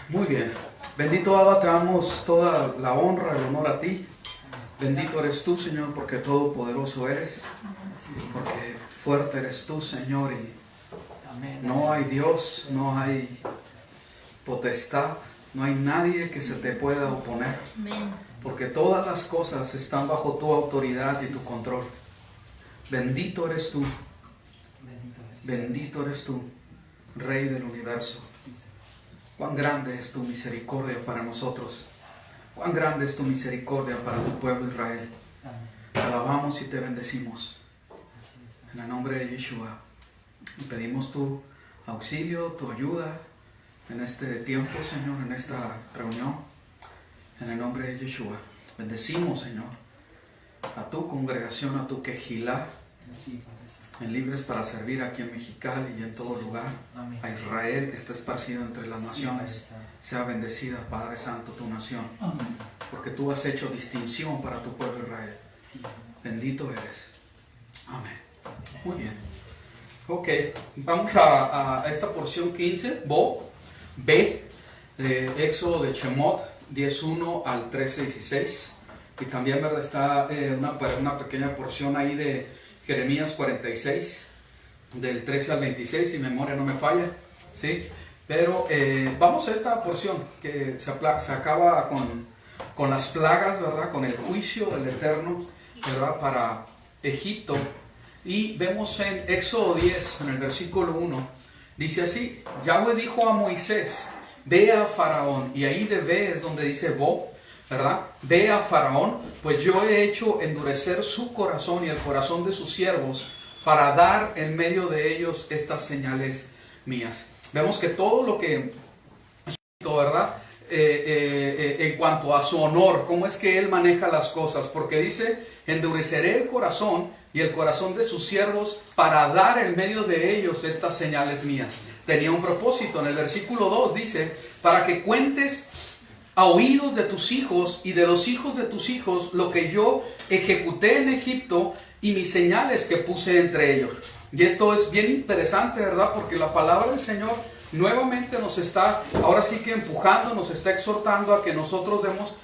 Muy bien. Bendito Abba, te damos toda la honra, el honor a ti. Bendito eres tú, Señor, porque todopoderoso eres. Porque fuerte eres tú, Señor, y no hay Dios, no hay potestad, no hay nadie que se te pueda oponer. Porque todas las cosas están bajo tu autoridad y tu control. Bendito eres tú. Bendito eres tú, Rey del universo. Cuán grande es tu misericordia para nosotros. Cuán grande es tu misericordia para tu pueblo Israel. Te alabamos y te bendecimos. En el nombre de Yeshua. Y pedimos tu auxilio, tu ayuda en este tiempo, Señor, en esta reunión. En el nombre de Yeshua. Bendecimos, Señor, a tu congregación, a tu quejilá, en Libres para Servir aquí en Mexicali y en todo lugar. A Israel que está esparcido entre las naciones. Sea bendecida, Padre Santo, tu nación. Porque tú has hecho distinción para tu pueblo Israel. Bendito eres. Amén. Muy bien. Ok, vamos a esta porción 15, B, de Éxodo de Shemot 10:1 al 13:16. Y también, ¿verdad?, está una pequeña porción ahí de Jeremías 46, del 13 al 26, si mi memoria no me falla, ¿sí? Pero vamos a esta porción que se acaba con las plagas, ¿verdad? Con el juicio del Eterno, ¿verdad?, para Egipto. Y vemos en Éxodo 10, en el versículo 1, dice así: Yahweh dijo a Moisés, ve a Faraón, y ahí de ve es donde dice ¿verdad? Ve a Faraón, pues yo he hecho endurecer su corazón y el corazón de sus siervos para dar en medio de ellos estas señales mías. Vemos que todo lo que, ¿verdad? En cuanto a su honor, cómo es que él maneja las cosas, porque dice, endureceré el corazón y el corazón de sus siervos para dar en medio de ellos estas señales mías. Tenía un propósito. En el versículo 2 dice, para que cuentes a oídos de tus hijos y de los hijos de tus hijos lo que yo ejecuté en Egipto y mis señales que puse entre ellos. Y esto es bien interesante, ¿verdad? Porque la palabra del Señor nuevamente nos está, ahora sí que empujando, nos está exhortando a que nosotros demos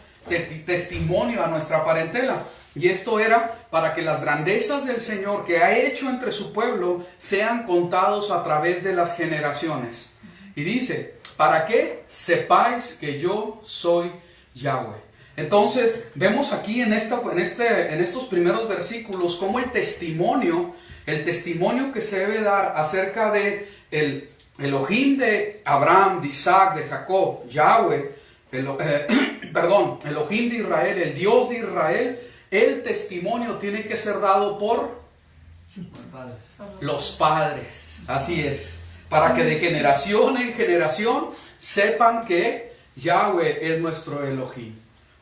testimonio a nuestra parentela. Y esto era para que las grandezas del Señor que ha hecho entre su pueblo sean contados a través de las generaciones. Y dice, para que sepáis que yo soy Yahweh. Entonces vemos aquí en estos primeros versículos cómo el testimonio que se debe dar acerca de el Elohim de Abraham, de Isaac, de Jacob, Yahweh, Elohim de Israel, el Dios de Israel, el testimonio tiene que ser dado por los padres. Así es. Para que de generación en generación sepan que Yahweh es nuestro Elohim.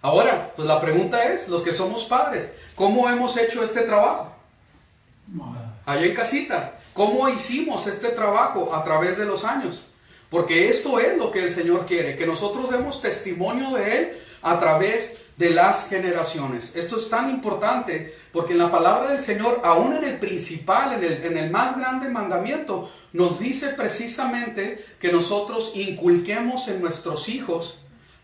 Ahora, pues la pregunta es, los que somos padres, ¿cómo hemos hecho este trabajo? Allá en casita, ¿cómo hicimos este trabajo a través de los años? Porque esto es lo que el Señor quiere, que nosotros demos testimonio de Él a través de las generaciones. Esto es tan importante porque en la palabra del Señor, aún en el principal, en el más grande mandamiento, nos dice precisamente que nosotros inculquemos en nuestros hijos,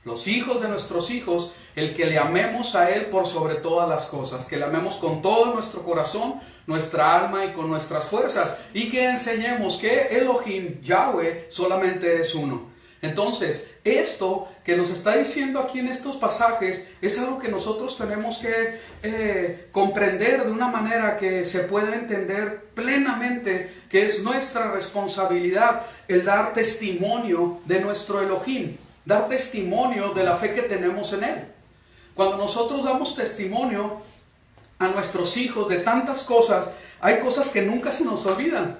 los hijos de nuestros hijos, el que le amemos a Él por sobre todas las cosas, que le amemos con todo nuestro corazón, nuestra alma y con nuestras fuerzas, y que enseñemos que Elohim, Yahweh, solamente es uno. Entonces, esto que nos está diciendo aquí en estos pasajes es algo que nosotros tenemos que comprender de una manera que se pueda entender plenamente, que es nuestra responsabilidad el dar testimonio de nuestro Elohim, dar testimonio de la fe que tenemos en Él. Cuando nosotros damos testimonio a nuestros hijos de tantas cosas, hay cosas que nunca se nos olvidan.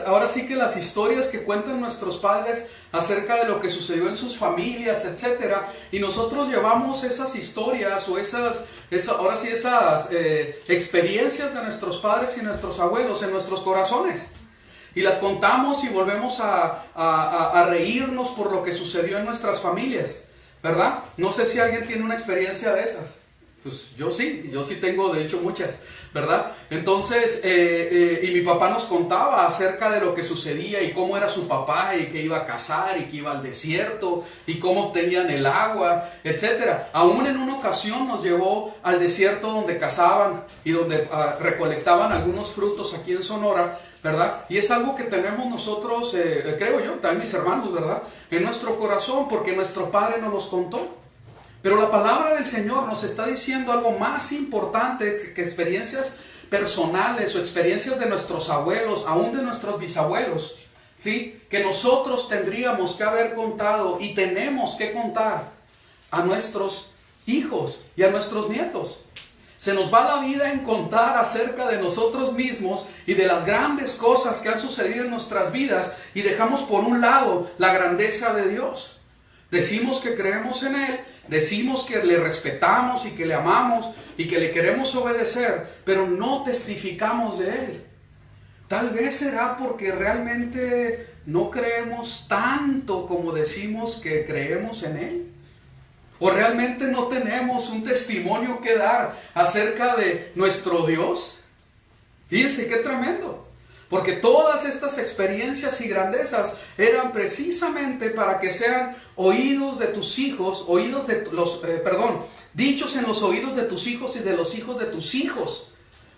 Ahora sí que las historias que cuentan nuestros padres acerca de lo que sucedió en sus familias, etcétera, y nosotros llevamos esas historias o esas experiencias de nuestros padres y nuestros abuelos en nuestros corazones, y las contamos y volvemos a reírnos por lo que sucedió en nuestras familias, ¿verdad? No sé si alguien tiene una experiencia de esas. Pues yo sí tengo de hecho muchas. ¿verdad? Entonces, y mi papá nos contaba acerca de lo que sucedía y cómo era su papá y que iba a cazar y que iba al desierto y cómo obtenían el agua, etcétera. Aún en una ocasión nos llevó al desierto donde cazaban y donde recolectaban algunos frutos aquí en Sonora, ¿verdad? Y es algo que tenemos nosotros, creo yo, también mis hermanos, ¿verdad? En nuestro corazón, porque nuestro padre nos los contó. Pero la palabra del Señor nos está diciendo algo más importante que experiencias personales o experiencias de nuestros abuelos, aún de nuestros bisabuelos, ¿sí? Que nosotros tendríamos que haber contado y tenemos que contar a nuestros hijos y a nuestros nietos. Se nos va la vida en contar acerca de nosotros mismos y de las grandes cosas que han sucedido en nuestras vidas y dejamos por un lado la grandeza de Dios. Decimos que creemos en Él, decimos que le respetamos y que le amamos y que le queremos obedecer, pero no testificamos de Él. Tal vez será porque realmente no creemos tanto como decimos que creemos en Él. O realmente no tenemos un testimonio que dar acerca de nuestro Dios. Fíjense qué tremendo. Porque todas estas experiencias y grandezas eran precisamente para que sean oídos de tus hijos, dichos en los oídos de tus hijos y de los hijos de tus hijos.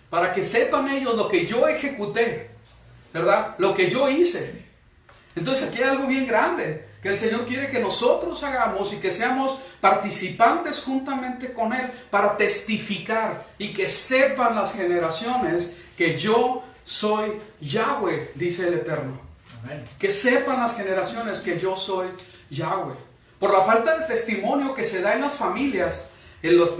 Para que sepan ellos lo que yo ejecuté, ¿verdad? Lo que yo hice. Entonces aquí hay algo bien grande que el Señor quiere que nosotros hagamos y que seamos participantes juntamente con Él para testificar y que sepan las generaciones que yo soy Yahweh, dice el Eterno. Amén. Que sepan las generaciones que yo soy Yahweh. Por la falta de testimonio que se da en las familias, en las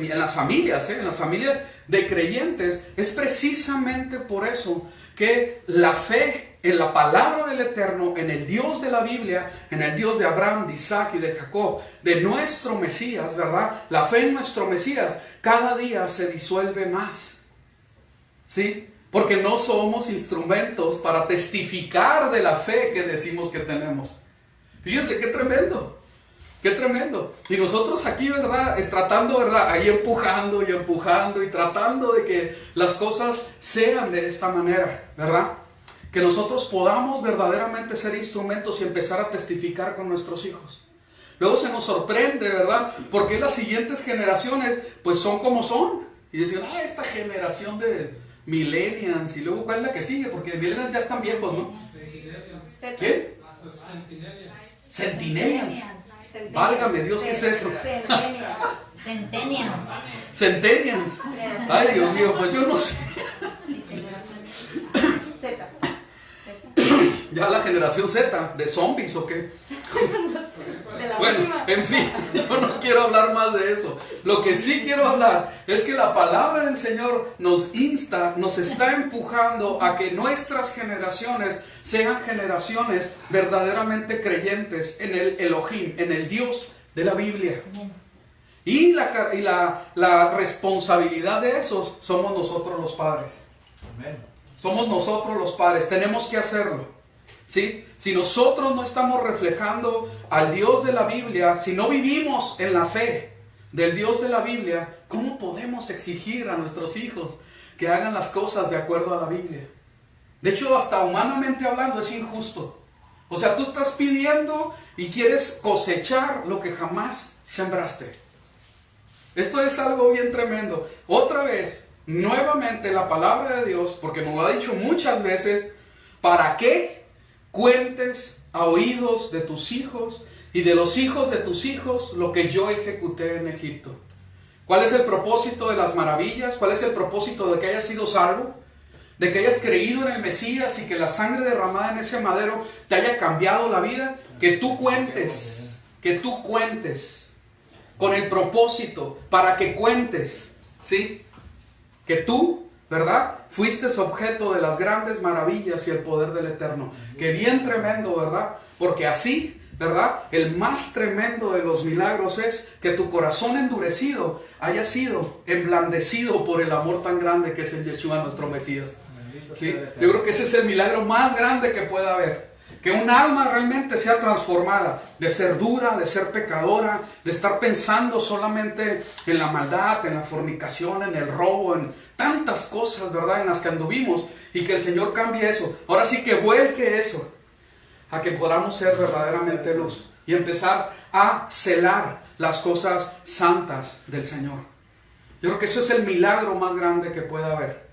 familias de creyentes, es precisamente por eso que la fe en la palabra del Eterno, en el Dios de la Biblia, en el Dios de Abraham, de Isaac y de Jacob, de nuestro Mesías, ¿verdad? La fe en nuestro Mesías cada día se disuelve más, ¿sí? Porque no somos instrumentos para testificar de la fe que decimos que tenemos. Fíjense qué tremendo, qué tremendo. Y nosotros aquí, ¿verdad? Tratando, ¿verdad? Ahí empujando y tratando de que las cosas sean de esta manera, ¿verdad? Que nosotros podamos verdaderamente ser instrumentos y empezar a testificar con nuestros hijos. Luego se nos sorprende, ¿verdad? Porque las siguientes generaciones, pues son como son. Y decían, esta generación de millennials, y luego ¿cuál es la que sigue? Porque millennials ya están viejos, ¿no? ¿Qué? Centennials. Válgame Dios, ¿qué es eso? Centennials. Ay, Dios mío, pues yo no sé. Ya la generación Z, de zombies o qué. Bueno, en fin, yo no quiero hablar más de eso. Lo que sí quiero hablar es que la palabra del Señor nos insta, nos está empujando a que nuestras generaciones sean generaciones verdaderamente creyentes en el Elohim, en el Dios de la Biblia. Y la responsabilidad de esos somos nosotros los padres. Somos nosotros los padres, tenemos que hacerlo. ¿Sí? Si nosotros no estamos reflejando al Dios de la Biblia, si no vivimos en la fe del Dios de la Biblia, ¿cómo podemos exigir a nuestros hijos que hagan las cosas de acuerdo a la Biblia? De hecho, hasta humanamente hablando es injusto. O sea, tú estás pidiendo y quieres cosechar lo que jamás sembraste. Esto es algo bien tremendo. Otra vez, nuevamente la palabra de Dios, porque nos lo ha dicho muchas veces, ¿para qué cuentes a oídos de tus hijos y de los hijos de tus hijos lo que yo ejecuté en Egipto? ¿Cuál es el propósito de las maravillas? ¿Cuál es el propósito de que hayas sido salvo? ¿De que hayas creído en el Mesías y que la sangre derramada en ese madero te haya cambiado la vida? Que tú cuentes con el propósito para que cuentes, ¿sí? Que tú, ¿verdad? Fuiste objeto de las grandes maravillas y el poder del Eterno. Que bien tremendo, ¿verdad? Porque así, ¿verdad? El más tremendo de los milagros es que tu corazón endurecido haya sido emblandecido por el amor tan grande que es el Yeshua, nuestro Mesías. ¿Sí? Yo creo que ese es el milagro más grande que pueda haber. Que un alma realmente sea transformada, de ser dura, de ser pecadora, de estar pensando solamente en la maldad, en la fornicación, en el robo, en tantas cosas, ¿verdad?, en las que anduvimos, y que el Señor cambie eso. Ahora sí que vuelque eso, a que podamos ser verdaderamente luz y empezar a celar las cosas santas del Señor. Yo creo que eso es el milagro más grande que pueda haber,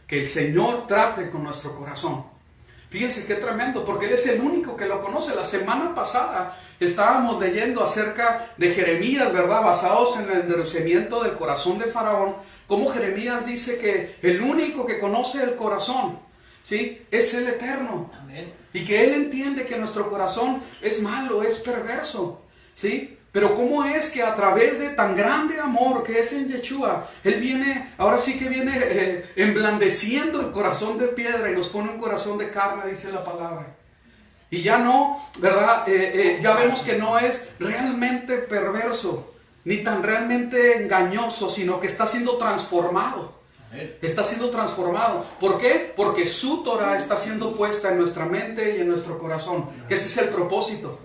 que el Señor trate con nuestro corazón. Fíjense qué tremendo, porque Él es el único que lo conoce. La semana pasada estábamos leyendo acerca de Jeremías, ¿verdad?, basados en el endurecimiento del corazón de Faraón, como Jeremías dice que el único que conoce el corazón, ¿sí?, es el Eterno. Amén. Y que Él entiende que nuestro corazón es malo, es perverso, ¿sí? Pero cómo es que a través de tan grande amor que es en Yeshua, Él viene, ahora sí que viene emblandeciendo el corazón de piedra y nos pone un corazón de carne, dice la palabra. Y ya no, ¿verdad? Ya vemos que no es realmente perverso, ni tan realmente engañoso, sino que está siendo transformado. Está siendo transformado. ¿Por qué? Porque su Torah está siendo puesta en nuestra mente y en nuestro corazón. Que ese es el propósito,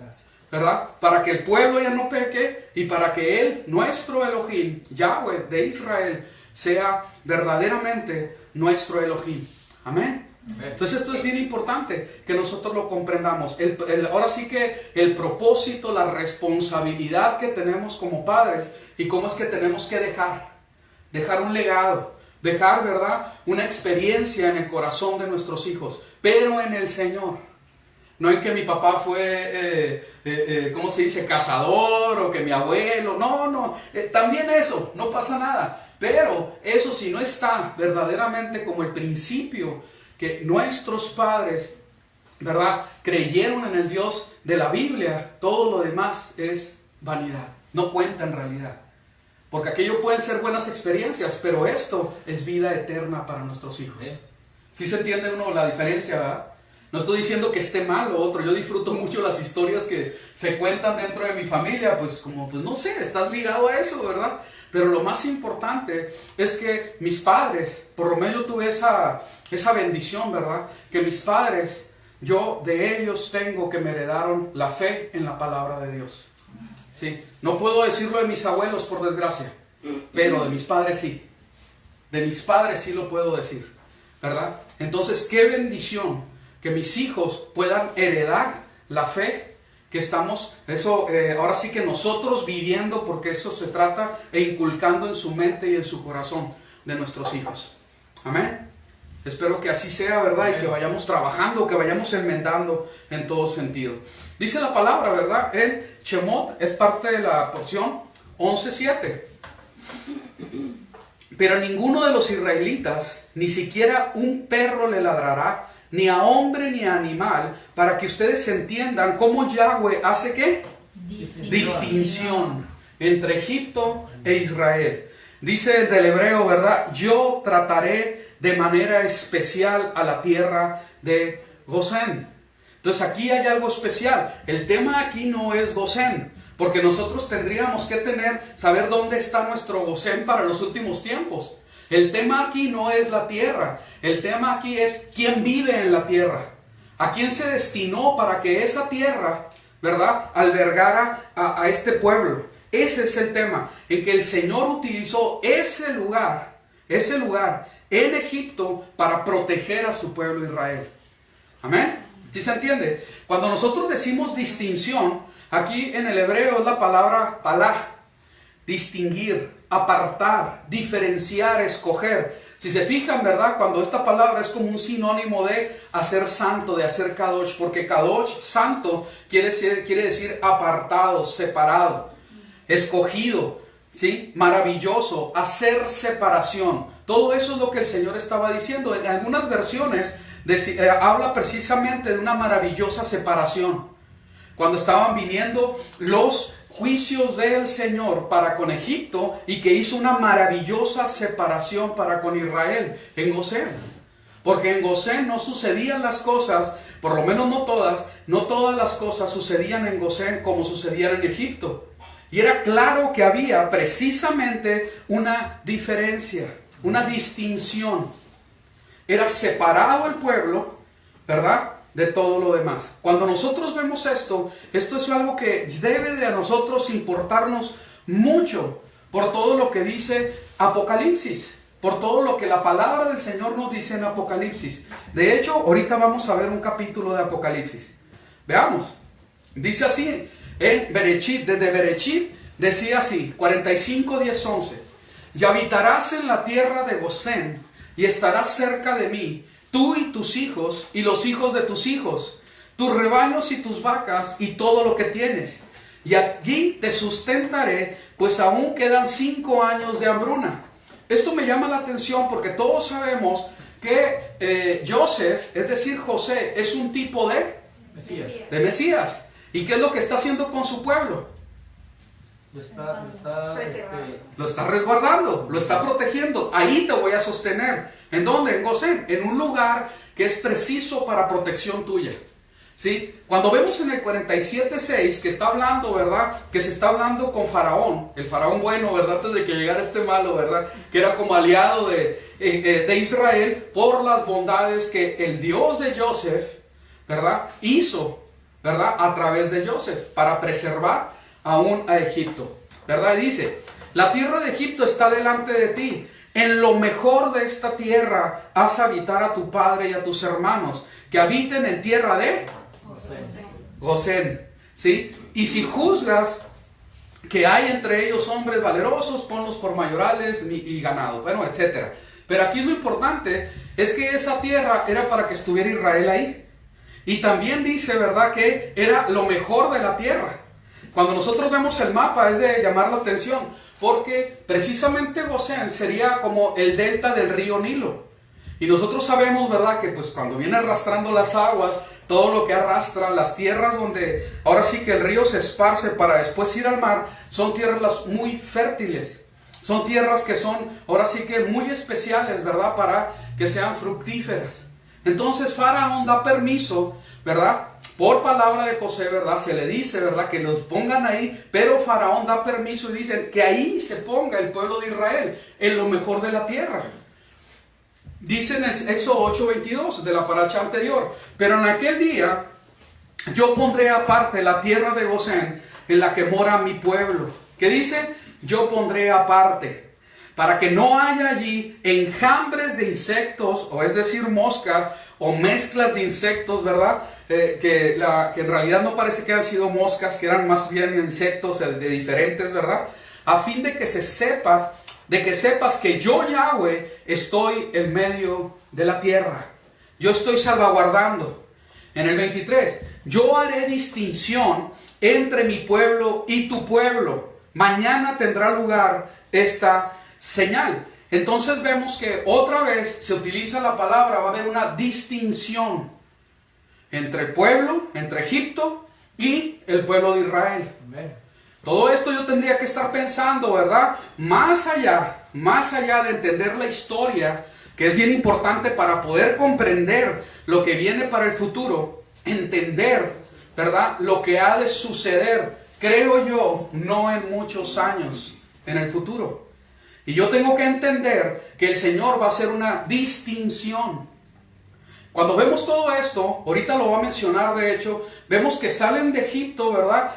¿verdad? Para que el pueblo ya no peque y para que Él, nuestro Elohim, Yahweh de Israel, sea verdaderamente nuestro Elohim. Amén. Entonces esto es bien importante que nosotros lo comprendamos. Ahora sí que el propósito, la responsabilidad que tenemos como padres y cómo es que tenemos que dejar un legado, dejar, ¿verdad?, una experiencia en el corazón de nuestros hijos, pero en el Señor. No en que mi papá fue, ¿cómo se dice?, cazador, o que mi abuelo. No, también eso, no pasa nada. Pero eso si no está verdaderamente como el principio que nuestros padres, ¿verdad?, creyeron en el Dios de la Biblia, todo lo demás es vanidad, no cuenta en realidad. Porque aquello pueden ser buenas experiencias, pero esto es vida eterna para nuestros hijos. ¿Sí se entiende uno la diferencia, verdad? No estoy diciendo que esté mal o otro. Yo disfruto mucho las historias que se cuentan dentro de mi familia, pues como, pues no sé, estás ligado a eso, ¿verdad? Pero lo más importante es que mis padres, por lo menos yo tuve esa bendición, ¿verdad? Que mis padres, yo de ellos tengo que me heredaron la fe en la palabra de Dios. ¿Sí? No puedo decirlo de mis abuelos, por desgracia, pero de mis padres sí. De mis padres sí lo puedo decir, ¿verdad? Entonces, qué bendición que mis hijos puedan heredar la fe que estamos, ahora sí que nosotros viviendo, porque eso se trata, e inculcando en su mente y en su corazón de nuestros hijos. Amén. Espero que así sea, ¿verdad? Y que vayamos trabajando, que vayamos enmendando en todo sentido. Dice la palabra, ¿verdad? En Shemot, es parte de la porción 11:7. Pero a ninguno de los israelitas, ni siquiera un perro le ladrará, ni a hombre ni a animal, para que ustedes entiendan cómo Yahweh hace ¿qué? Distinción entre Egipto e Israel. Dice el del hebreo, ¿verdad? Yo trataré de manera especial a la tierra de Gosén. Entonces aquí hay algo especial. El tema aquí no es Gosén, porque nosotros tendríamos que saber dónde está nuestro Gosén para los últimos tiempos. El tema aquí no es la tierra. El tema aquí es quién vive en la tierra. A quién se destinó para que esa tierra, ¿verdad?, albergara a este pueblo. Ese es el tema, en que el Señor utilizó ese lugar en Egipto para proteger a su pueblo Israel. Amén. ¿Sí se entiende? Cuando nosotros decimos distinción, aquí en el hebreo es la palabra palá, distinguir, apartar, diferenciar, escoger. Si se fijan, ¿verdad?, cuando esta palabra es como un sinónimo de hacer santo, de hacer kadosh, porque kadosh, santo, quiere decir apartado, separado, escogido, ¿sí?, maravilloso, hacer separación. Todo eso es lo que el Señor estaba diciendo. En algunas versiones habla precisamente de una maravillosa separación. Cuando estaban viniendo los juicios del Señor para con Egipto y que hizo una maravillosa separación para con Israel en Gosén. Porque en Gosén no sucedían las cosas, por lo menos no todas las cosas sucedían en Gosén como sucedían en Egipto. Y era claro que había precisamente una diferencia, una distinción. Era separado el pueblo, ¿verdad?, de todo lo demás. Cuando nosotros vemos esto es algo que debe de a nosotros importarnos mucho por todo lo que dice Apocalipsis, por todo lo que la palabra del Señor nos dice en Apocalipsis. De hecho, ahorita vamos a ver un capítulo de Apocalipsis. Veamos, dice así, en Berechit, desde Berechit, decía así, 45, 10, 11. Y habitarás en la tierra de Gosén, y estarás cerca de mí, tú y tus hijos, y los hijos de tus hijos, tus rebaños y tus vacas, y todo lo que tienes. Y allí te sustentaré, pues aún quedan 5 años de hambruna. Esto me llama la atención porque todos sabemos que Joseph, es decir, José, es un tipo de Mesías. ¿Y qué es lo que está haciendo con su pueblo? Lo está resguardando, lo está protegiendo. Ahí te voy a sostener. ¿En dónde? En Gosén, en un lugar que es preciso para protección tuya. ¿Sí? Cuando vemos en el 47:6 que está hablando, ¿verdad? Que se está hablando con Faraón, el Faraón bueno, ¿verdad? Antes de que llegara este malo, ¿verdad? Que era como aliado de Israel por las bondades que el Dios de Joseph, ¿verdad? Hizo, ¿verdad? A través de Joseph para preservar aún a Egipto, ¿verdad? Y dice, la tierra de Egipto está delante de ti. En lo mejor de esta tierra haz habitar a tu padre y a tus hermanos, que habiten en tierra de Gosén, ¿sí? Y si juzgas que hay entre ellos hombres valerosos, ponlos por mayorales y ganado, bueno, etcétera. Pero aquí lo importante es que esa tierra era para que estuviera Israel ahí. Y también dice, ¿verdad?, que era lo mejor de la tierra. Cuando nosotros vemos el mapa es de llamar la atención, porque precisamente Gosén sería como el delta del río Nilo. Y nosotros sabemos, ¿verdad?, que pues cuando viene arrastrando las aguas, todo lo que arrastra, las tierras donde ahora sí que el río se esparce para después ir al mar, son tierras muy fértiles. Son tierras que son ahora sí que muy especiales, ¿verdad?, para que sean fructíferas. Entonces Faraón da permiso, ¿verdad?, por palabra de José, ¿verdad?, se le dice, ¿verdad?, que los pongan ahí, pero Faraón da permiso y dice que ahí se ponga el pueblo de Israel, en lo mejor de la tierra. Dice en el Éxodo 8:22 de la paracha anterior, pero en aquel día yo pondré aparte la tierra de Gosén en la que mora mi pueblo. ¿Qué dice? Yo pondré aparte, para que no haya allí enjambres de insectos, o es decir, moscas, o mezclas de insectos, ¿verdad? Que en realidad no parece que hayan sido moscas, que eran más bien insectos de diferentes, ¿verdad? A fin de que sepas que yo, Yahweh, estoy en medio de la tierra. Yo estoy salvaguardando. En el 23, yo haré distinción entre mi pueblo y tu pueblo. Mañana tendrá lugar esta señal. Entonces vemos que otra vez se utiliza la palabra, va a haber una distinción entre el pueblo, entre Egipto y el pueblo de Israel. Amén. Todo esto yo tendría que estar pensando, ¿verdad? Más allá de entender la historia, que es bien importante para poder comprender lo que viene para el futuro, entender, ¿verdad?, lo que ha de suceder, creo yo, no en muchos años en el futuro. Y yo tengo que entender que el Señor va a hacer una distinción. Cuando vemos todo esto, ahorita lo va a mencionar de hecho, vemos que salen de Egipto, ¿verdad?,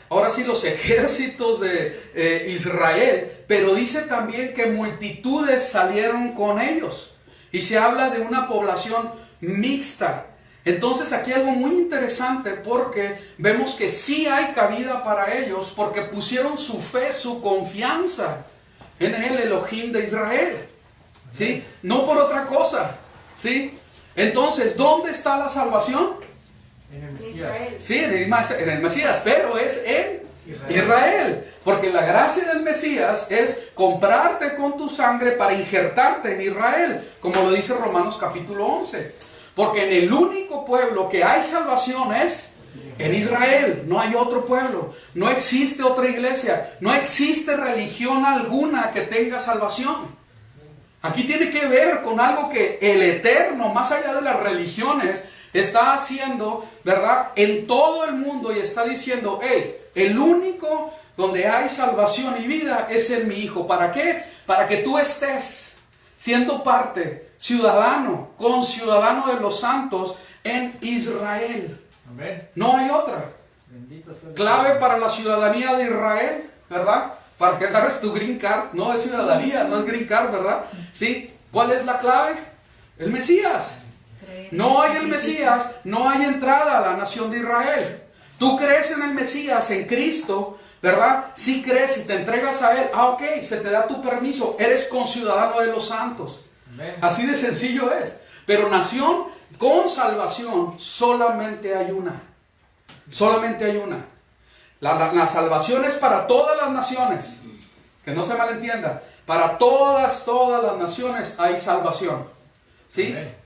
ahora sí, los ejércitos de Israel, pero dice también que multitudes salieron con ellos. Y se habla de una población mixta. Entonces aquí algo muy interesante, porque vemos que sí hay cabida para ellos, porque pusieron su fe, su confianza en el Elohim de Israel, ¿sí? No por otra cosa, ¿sí? Entonces, ¿dónde está la salvación? En el Mesías. Sí, en el Mesías, pero es en Israel. Porque la gracia del Mesías es comprarte con tu sangre para injertarte en Israel, como lo dice Romanos capítulo 11. Porque en el único pueblo que hay salvación es en Israel. No hay otro pueblo, no existe otra iglesia, no existe religión alguna que tenga salvación. Aquí tiene que ver con algo que el Eterno, más allá de las religiones, está haciendo, ¿verdad?, en todo el mundo, y está diciendo, hey, el único donde hay salvación y vida es en mi Hijo. ¿Para qué? Para que tú estés siendo parte, ciudadano, conciudadano de los santos, en Israel. Amén. No hay otra. Bendito sea el Clave Señor. para la ciudadanía de Israel, ¿verdad? Para que agarres tu green card. No es ciudadanía, no es green card, ¿verdad? ¿Sí? ¿Cuál es la clave? El Mesías. No hay el Mesías, no hay entrada a la nación de Israel. Tú crees en el Mesías, en Cristo, ¿verdad? Si crees y te entregas a Él, ok, se te da tu permiso, eres conciudadano de los santos. Amén. Así de sencillo es. Pero nación con salvación solamente hay una. Solamente hay una. La salvación es para todas las naciones. Que no se malentienda. Para todas las naciones hay salvación. ¿Sí? Amén.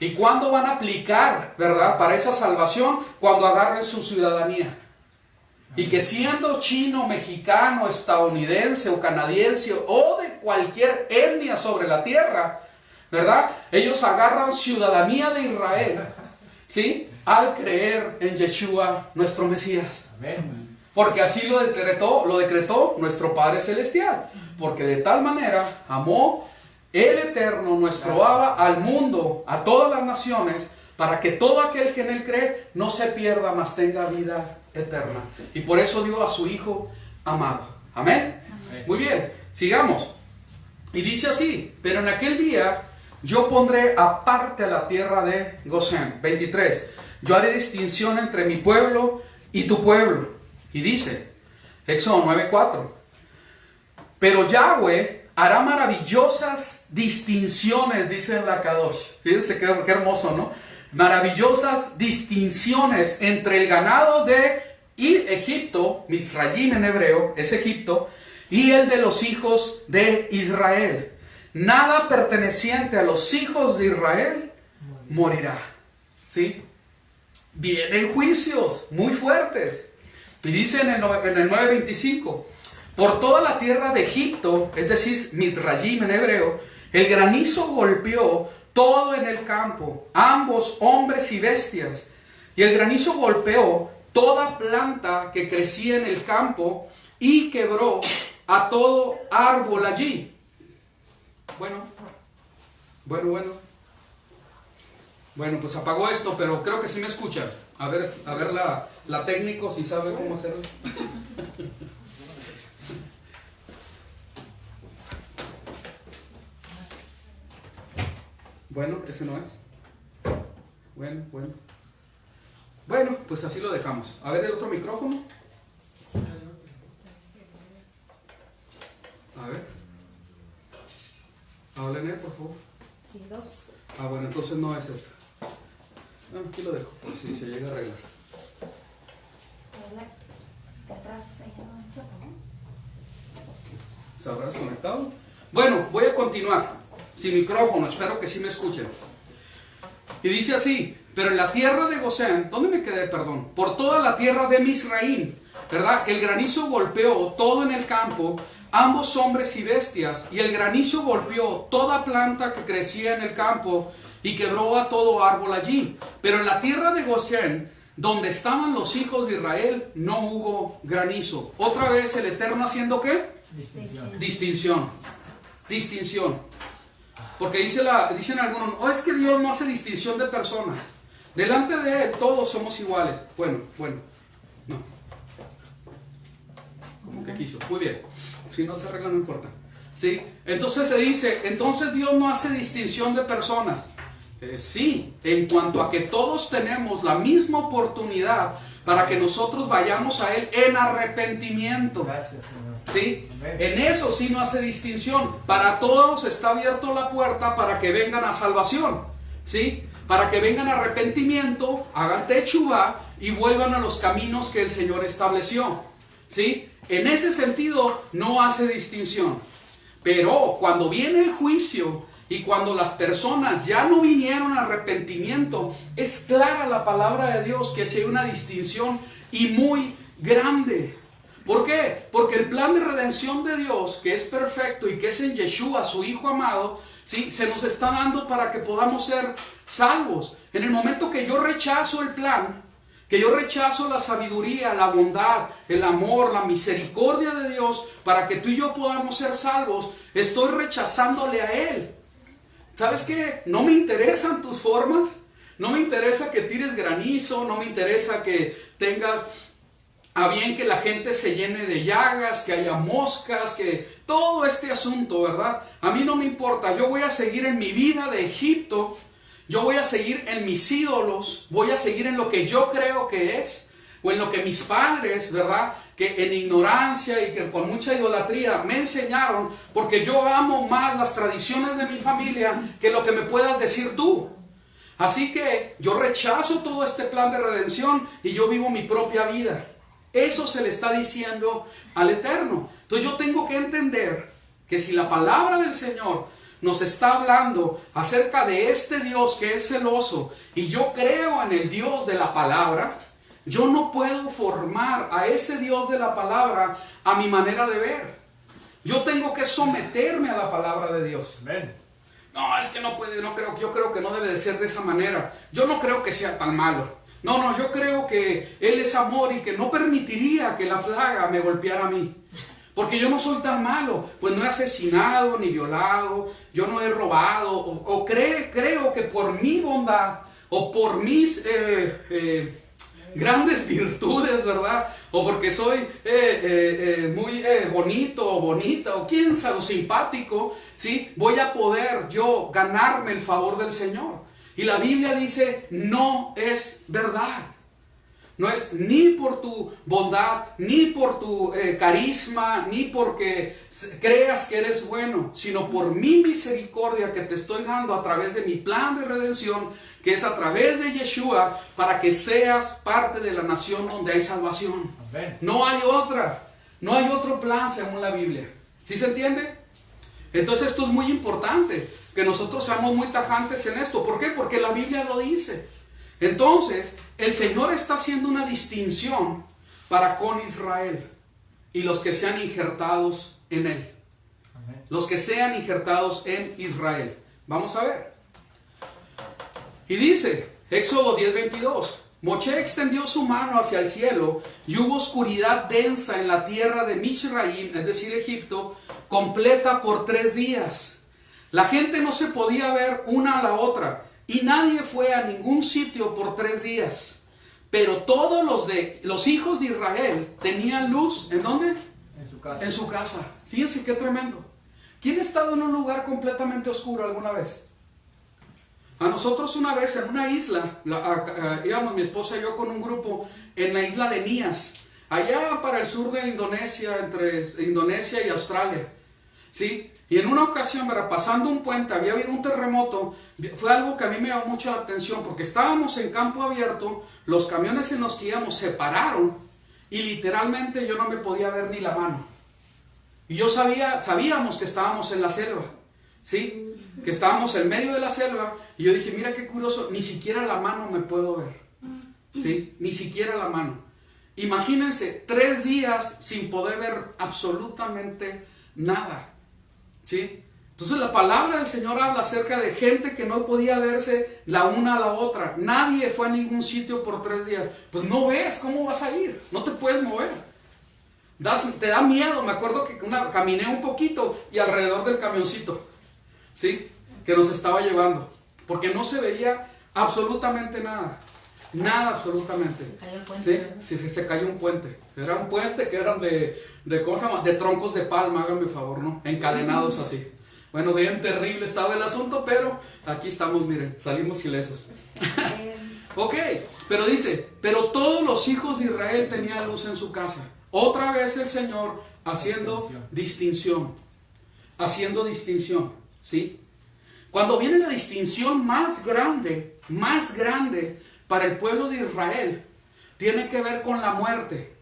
¿Y cuándo van a aplicar, verdad, para esa salvación? Cuando agarren su ciudadanía. Y que siendo chino, mexicano, estadounidense o canadiense o de cualquier etnia sobre la tierra, ¿verdad? Ellos agarran ciudadanía de Israel, ¿sí? Al creer en Yeshua, nuestro Mesías. Amén. Porque así lo decretó nuestro Padre Celestial. Porque de tal manera amó el Eterno, nuestro Abba, al mundo, a todas las naciones, para que todo aquel que en Él cree no se pierda, mas tenga vida eterna. Y por eso dio a su Hijo amado. Amén. Amén. Muy bien, sigamos. Y dice así: pero en aquel día yo pondré aparte a la tierra de Gosén. 23. Yo haré distinción entre mi pueblo y tu pueblo. Y dice, Éxodo 9:4. Pero Yahweh hará maravillosas distinciones, dice en la Kadosh. Fíjense qué hermoso, ¿no? Maravillosas distinciones entre el ganado de Egipto, Misrayim en hebreo, es Egipto, y el de los hijos de Israel. Nada perteneciente a los hijos de Israel morirá. ¿Sí? Vienen juicios muy fuertes. Y dice en el 9:25, por toda la tierra de Egipto, es decir, Misrayim en hebreo, el granizo golpeó todo en el campo, ambos hombres y bestias. Y el granizo golpeó toda planta que crecía en el campo y quebró a todo árbol allí. Bueno, pues apagó esto, pero creo que sí me escucha. A ver la técnico si sabe cómo hacerlo. Bueno, ese no es. Bueno, pues así lo dejamos. A ver el otro micrófono. A ver. Háblenle, por favor. Sí, 2. Bueno, entonces no es esta. Aquí lo dejo, por si se llega a arreglar. ¿Se habrá desconectado? Bueno, voy a continuar. Sin micrófono, espero que sí me escuchen. Y dice así: pero en la tierra de Gosén, ¿dónde me quedé? Perdón. Por toda la tierra de Misraim, ¿verdad? El granizo golpeó todo en el campo, ambos hombres y bestias, y el granizo golpeó toda planta que crecía en el campo y quebró a todo árbol allí. Pero en la tierra de Gosén, donde estaban los hijos de Israel, no hubo granizo. Otra vez el Eterno haciendo ¿qué? Distinción. Distinción. Porque dicen algunos, es que Dios no hace distinción de personas. Delante de Él todos somos iguales. Bueno, no. ¿Cómo que quiso? Muy bien. Si no se arregla no importa. ¿Sí? Entonces se dice, entonces Dios no hace distinción de personas. Sí, en cuanto a que todos tenemos la misma oportunidad para que nosotros vayamos a Él en arrepentimiento. Gracias, Señor. ¿Sí? Amén. En eso sí no hace distinción. Para todos está abierta la puerta para que vengan a salvación. ¿Sí? Para que vengan a arrepentimiento, hagan techuvá y vuelvan a los caminos que el Señor estableció. ¿Sí? En ese sentido no hace distinción. Pero cuando viene el juicio y cuando las personas ya no vinieron a arrepentimiento, es clara la palabra de Dios que sí hay una distinción y muy grande. ¿Por qué? Porque el plan de redención de Dios, que es perfecto y que es en Yeshua, su Hijo amado, ¿sí? Se nos está dando para que podamos ser salvos. En el momento que yo rechazo el plan, que yo rechazo la sabiduría, la bondad, el amor, la misericordia de Dios, para que tú y yo podamos ser salvos, estoy rechazándole a Él. ¿Sabes qué? No me interesan tus formas, No me interesa que tires granizo, no me interesa que tengas a bien que la gente se llene de llagas, que haya moscas, que todo este asunto, ¿verdad? A mí no me importa, yo voy a seguir en mi vida de Egipto, yo voy a seguir en mis ídolos, voy a seguir en lo que yo creo que es, o en lo que mis padres, ¿verdad?, que en ignorancia y que con mucha idolatría me enseñaron, porque yo amo más las tradiciones de mi familia que lo que me puedas decir tú. Así que yo rechazo todo este plan de redención y yo vivo mi propia vida. Eso se le está diciendo al Eterno. Entonces yo tengo que entender que si la palabra del Señor nos está hablando acerca de este Dios que es celoso, y yo creo en el Dios de la palabra, yo no puedo formar a ese Dios de la palabra a mi manera de ver. Yo tengo que someterme a la palabra de Dios. Amén. No, es que no puede, no creo, yo creo que no debe de ser de esa manera. Yo no creo que sea tan malo. No, yo creo que Él es amor y que no permitiría que la plaga me golpeara a mí. Porque yo no soy tan malo, pues no he asesinado ni violado, yo no he robado, creo que por mi bondad o por mis grandes virtudes, ¿verdad? O porque soy muy bonito o bonita, o quién sabe, o simpático, ¿sí? Voy a poder yo ganarme el favor del Señor. Y la Biblia dice, no es verdad. No es ni por tu bondad, ni por tu carisma, ni porque creas que eres bueno, sino por mi misericordia que te estoy dando a través de mi plan de redención, que es a través de Yeshua, para que seas parte de la nación donde hay salvación. Amén. No hay otra, no hay otro plan según la Biblia. ¿Sí se entiende? Entonces esto es muy importante, que nosotros seamos muy tajantes en esto. ¿Por qué? Porque la Biblia lo dice. Entonces, el Señor está haciendo una distinción para con Israel y los que sean injertados en Él. Amén. Los que sean injertados en Israel. Vamos a ver. Y dice, Éxodo 10:22, Moshe extendió su mano hacia el cielo y hubo oscuridad densa en la tierra de Mizraim, es decir, Egipto, completa por 3 días. La gente no se podía ver una a la otra y nadie fue a ningún sitio por 3 días. Pero todos los hijos de Israel tenían luz. ¿En dónde? En su casa. En su casa. Fíjense qué tremendo. ¿Quién ha estado en un lugar completamente oscuro alguna vez? A nosotros una vez en una isla, íbamos mi esposa y yo con un grupo en la isla de Nias, allá para el sur de Indonesia, entre Indonesia y Australia, ¿sí? Y en una ocasión, pasando un puente, había habido un terremoto. Fue algo que a mí me llamó mucho la atención, porque estábamos en campo abierto, los camiones en los que íbamos se pararon y literalmente yo no me podía ver ni la mano. Y yo sabíamos que estábamos en la selva, ¿sí? Que estábamos en medio de la selva, y yo dije, mira qué curioso, ni siquiera la mano me puedo ver, ¿sí? Ni siquiera la mano. Imagínense, 3 días sin poder ver absolutamente nada, ¿sí? Entonces la palabra del Señor habla acerca de gente que no podía verse la una a la otra. Nadie fue a ningún sitio por 3 días. Pues no ves, ¿cómo vas a ir? No te puedes mover. Te da miedo. Me acuerdo que caminé un poquito y alrededor del camioncito, ¿sí? Que nos estaba llevando, porque no se veía absolutamente nada. Nada absolutamente. Se cayó el puente, ¿Sí? Sí, se cayó un puente. Era un puente que eran ¿cómo se llama? De troncos de palma, háganme favor, ¿no? Encadenados así. Bueno, bien terrible estaba el asunto, pero aquí estamos, miren, salimos ilesos. Ok, pero dice, pero todos los hijos de Israel tenían luz en su casa. Otra vez el Señor haciendo distinción. Haciendo distinción, ¿sí? Cuando viene la distinción más grande para el pueblo de Israel, tiene que ver con la muerte.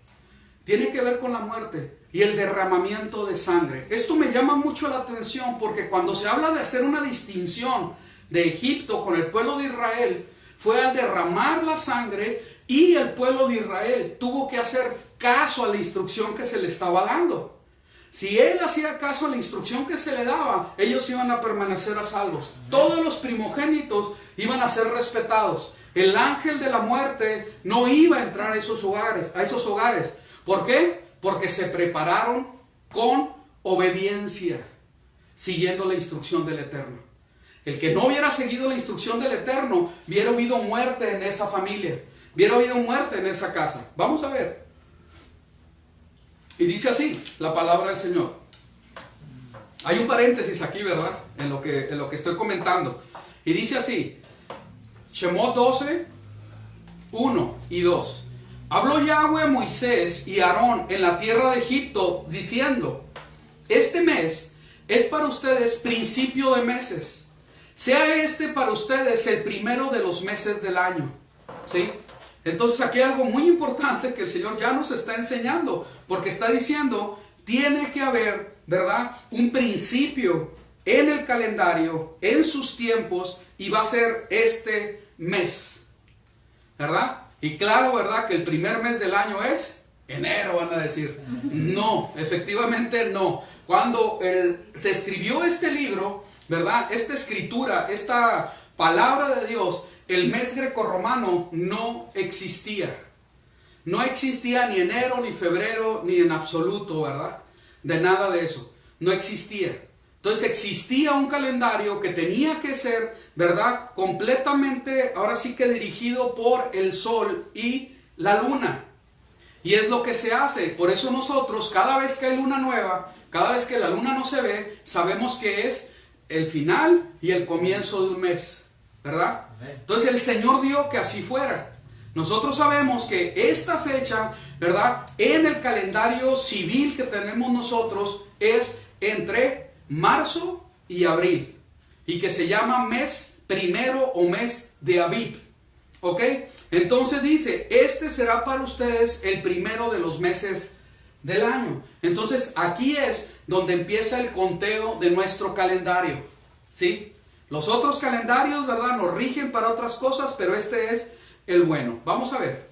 Tiene que ver con la muerte y el derramamiento de sangre. Esto me llama mucho la atención, porque cuando se habla de hacer una distinción de Egipto con el pueblo de Israel, fue al derramar la sangre, y el pueblo de Israel tuvo que hacer caso a la instrucción que se le estaba dando. Si él hacía caso a la instrucción que se le daba, ellos iban a permanecer a salvos. Todos los primogénitos iban a ser respetados. El ángel de la muerte no iba a entrar a esos hogares. ¿Por qué? Porque se prepararon con obediencia, siguiendo la instrucción del Eterno. El que no hubiera seguido la instrucción del Eterno, hubiera habido muerte en esa familia, hubiera habido muerte en esa casa. Vamos a ver. Y dice así la palabra del Señor. Hay un paréntesis aquí, ¿verdad? En lo que estoy comentando. Y dice así, Shemot 12, 1 y 2. Habló Yahweh a Moisés y Aarón en la tierra de Egipto, diciendo: este mes es para ustedes principio de meses. Sea este para ustedes el primero de los meses del año. ¿Sí? Entonces aquí hay algo muy importante que el Señor ya nos está enseñando, porque está diciendo, tiene que haber, ¿verdad?, un principio en el calendario, en sus tiempos, y va a ser este mes, ¿verdad? Y claro, ¿verdad?, que el primer mes del año es enero, van a decir. No, efectivamente no. Cuando se escribió este libro, ¿verdad?, esta escritura, esta palabra de Dios, el mes grecorromano no existía. No existía ni enero, ni febrero, ni en absoluto, ¿verdad? De nada de eso. No existía. Entonces existía un calendario que tenía que ser, ¿verdad?, completamente, ahora sí que dirigido por el sol y la luna. Y es lo que se hace. Por eso nosotros, cada vez que hay luna nueva, cada vez que la luna no se ve, sabemos que es el final y el comienzo de un mes, ¿verdad? Entonces el Señor vio que así fuera. Nosotros sabemos que esta fecha, ¿verdad?, en el calendario civil que tenemos nosotros es entre marzo y abril, y que se llama mes primero o mes de Abib. ¿Ok? Entonces dice, este será para ustedes el primero de los meses del año. Entonces aquí es donde empieza el conteo de nuestro calendario, ¿sí? Los otros calendarios, ¿verdad?, nos rigen para otras cosas, pero este es el bueno. Vamos a ver.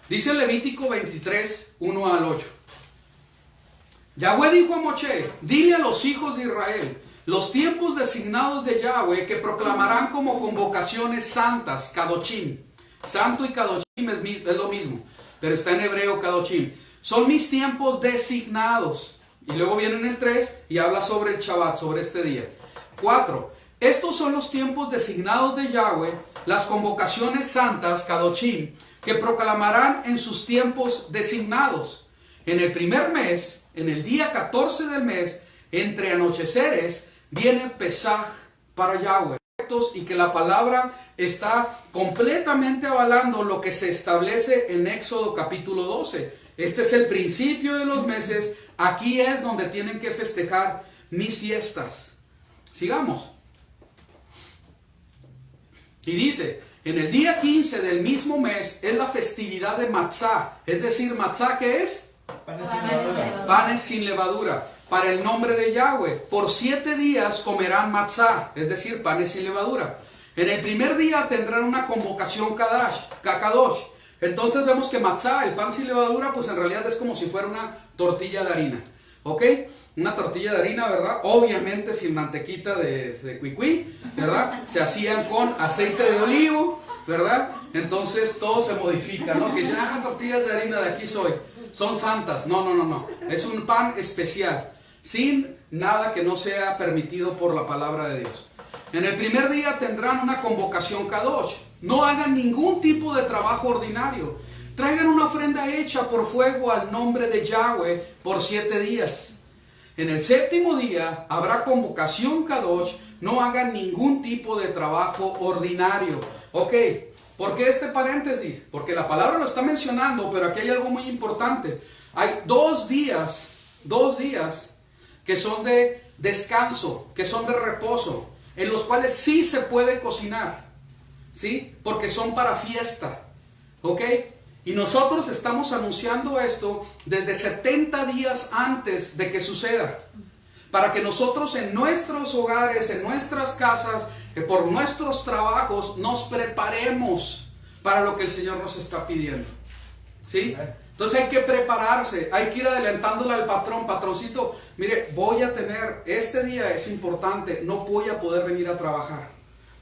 Dice Levítico 23, 1 al 8. Yahweh dijo a Moshe: dile a los hijos de Israel los tiempos designados de Yahweh que proclamarán como convocaciones santas, Kadoshim. Santo y Kadoshim es lo mismo, pero está en hebreo Kadoshim. Son mis tiempos designados. Y luego viene en el 3 y habla sobre el Shabbat, sobre este día. 4. Estos son los tiempos designados de Yahweh, las convocaciones santas, Kadoshim, que proclamarán en sus tiempos designados. En el primer mes, en el día 14 del mes, entre anocheceres, viene Pesaj para Yahweh. Y que la palabra está completamente avalando lo que se establece en Éxodo capítulo 12. Este es el principio de los meses. Aquí es donde tienen que festejar mis fiestas. Sigamos. Y dice, en el día 15 del mismo mes es la festividad de Matzah. Es decir, Matzah, ¿qué es? Panes sin levadura. Para el nombre de Yahweh. Por 7 días comerán Matzah, es decir, panes sin levadura. En el primer día tendrán una convocación Kadosh. Entonces vemos que Matzah, el pan sin levadura, pues en realidad es como si fuera una tortilla de harina. ¿Ok? Una tortilla de harina, ¿verdad? Obviamente sin mantequita de cuicui, ¿verdad? Se hacían con aceite de olivo, ¿verdad? Entonces todo se modifica, ¿no? Que dicen, tortillas de harina de aquí soy. Son santas. No. Es un pan especial, sin nada que no sea permitido por la palabra de Dios. En el primer día tendrán una convocación Kadosh. No hagan ningún tipo de trabajo ordinario. Traigan una ofrenda hecha por fuego al nombre de Yahweh por 7 días. En el séptimo día habrá convocación Kadosh. No hagan ningún tipo de trabajo ordinario. Ok, ¿por qué este paréntesis? Porque la palabra lo está mencionando, pero aquí hay algo muy importante. Hay 2 días que son de descanso, que son de reposo, en los cuales sí se puede cocinar, ¿sí? Porque son para fiesta, ¿ok? Y nosotros estamos anunciando esto desde 70 días antes de que suceda, para que nosotros en nuestros hogares, en nuestras casas, por nuestros trabajos, nos preparemos para lo que el Señor nos está pidiendo, ¿sí? Entonces hay que prepararse, hay que ir adelantándole al patrón, patroncito, mire, voy a tener, este día es importante, no voy a poder venir a trabajar.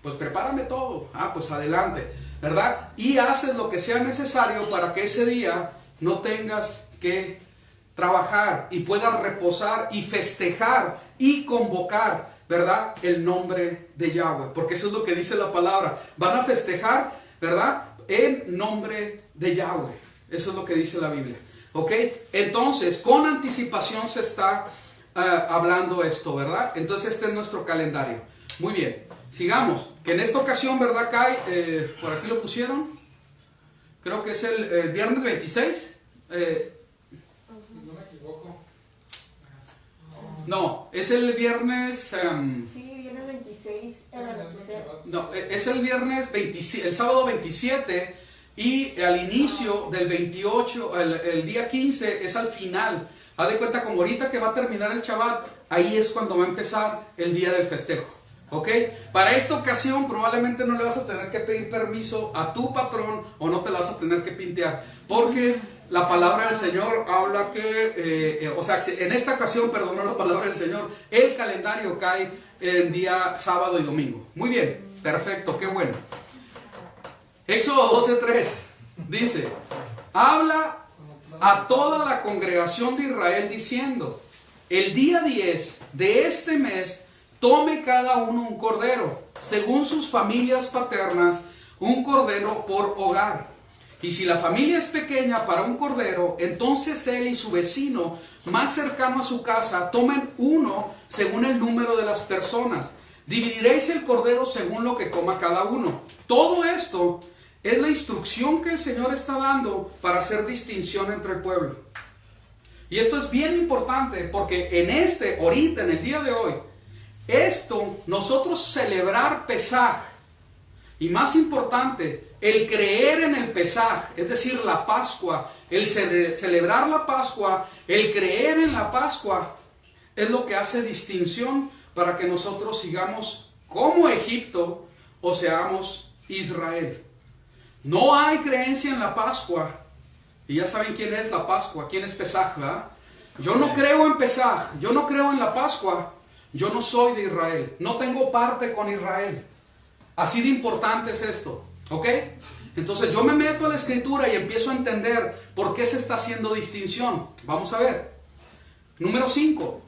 Pues prepárame todo, pues adelante, ¿verdad? Y haces lo que sea necesario para que ese día no tengas que trabajar y puedas reposar y festejar y convocar ¿verdad? El nombre de Yahweh, porque eso es lo que dice la palabra. Van a festejar, ¿verdad? En nombre de Yahweh. Eso es lo que dice la Biblia. ¿Ok? Entonces, con anticipación se está hablando esto, ¿verdad? Entonces, este es nuestro calendario. Muy bien, sigamos. Que en esta ocasión, ¿verdad? Cae, por aquí lo pusieron. Creo que es el viernes 26. No me equivoco. No, es el viernes... Sí, viernes 26 al anochecer. No, es el viernes 27, el sábado 27 y al inicio del 28, el día 15 es al final. Haz de cuenta como ahorita que va a terminar el Shabbat, ahí es cuando va a empezar el día del festejo. ¿Ok? Para esta ocasión probablemente no le vas a tener que pedir permiso a tu patrón o no te la vas a tener que pintear. Porque la palabra del Señor habla que, o sea, en esta ocasión, perdón, no la palabra del Señor, el calendario cae en día sábado y domingo. Muy bien, perfecto, qué bueno. Éxodo 12:3 dice: habla a toda la congregación de Israel diciendo, el día 10 de este mes tome cada uno un cordero, según sus familias paternas, un cordero por hogar. Y si la familia es pequeña para un cordero, entonces él y su vecino más cercano a su casa tomen uno según el número de las personas. Dividiréis el cordero según lo que coma cada uno. Todo esto es la instrucción que el Señor está dando para hacer distinción entre el pueblo. Y esto es bien importante porque ahorita, en el día de hoy, nosotros celebrar Pesaj, y más importante, el creer en el Pesaj, es decir, la Pascua, el celebrar la Pascua, el creer en la Pascua, es lo que hace distinción para que nosotros sigamos como Egipto o seamos Israel. No hay creencia en la Pascua, y ya saben quién es la Pascua, quién es Pesaj, ¿verdad? Yo no creo en Pesaj, yo no creo en la Pascua, yo no soy de Israel, no tengo parte con Israel. Así de importante es esto, ¿ok? Entonces yo me meto a la escritura y empiezo a entender por qué se está haciendo distinción. Vamos a ver. Número 5.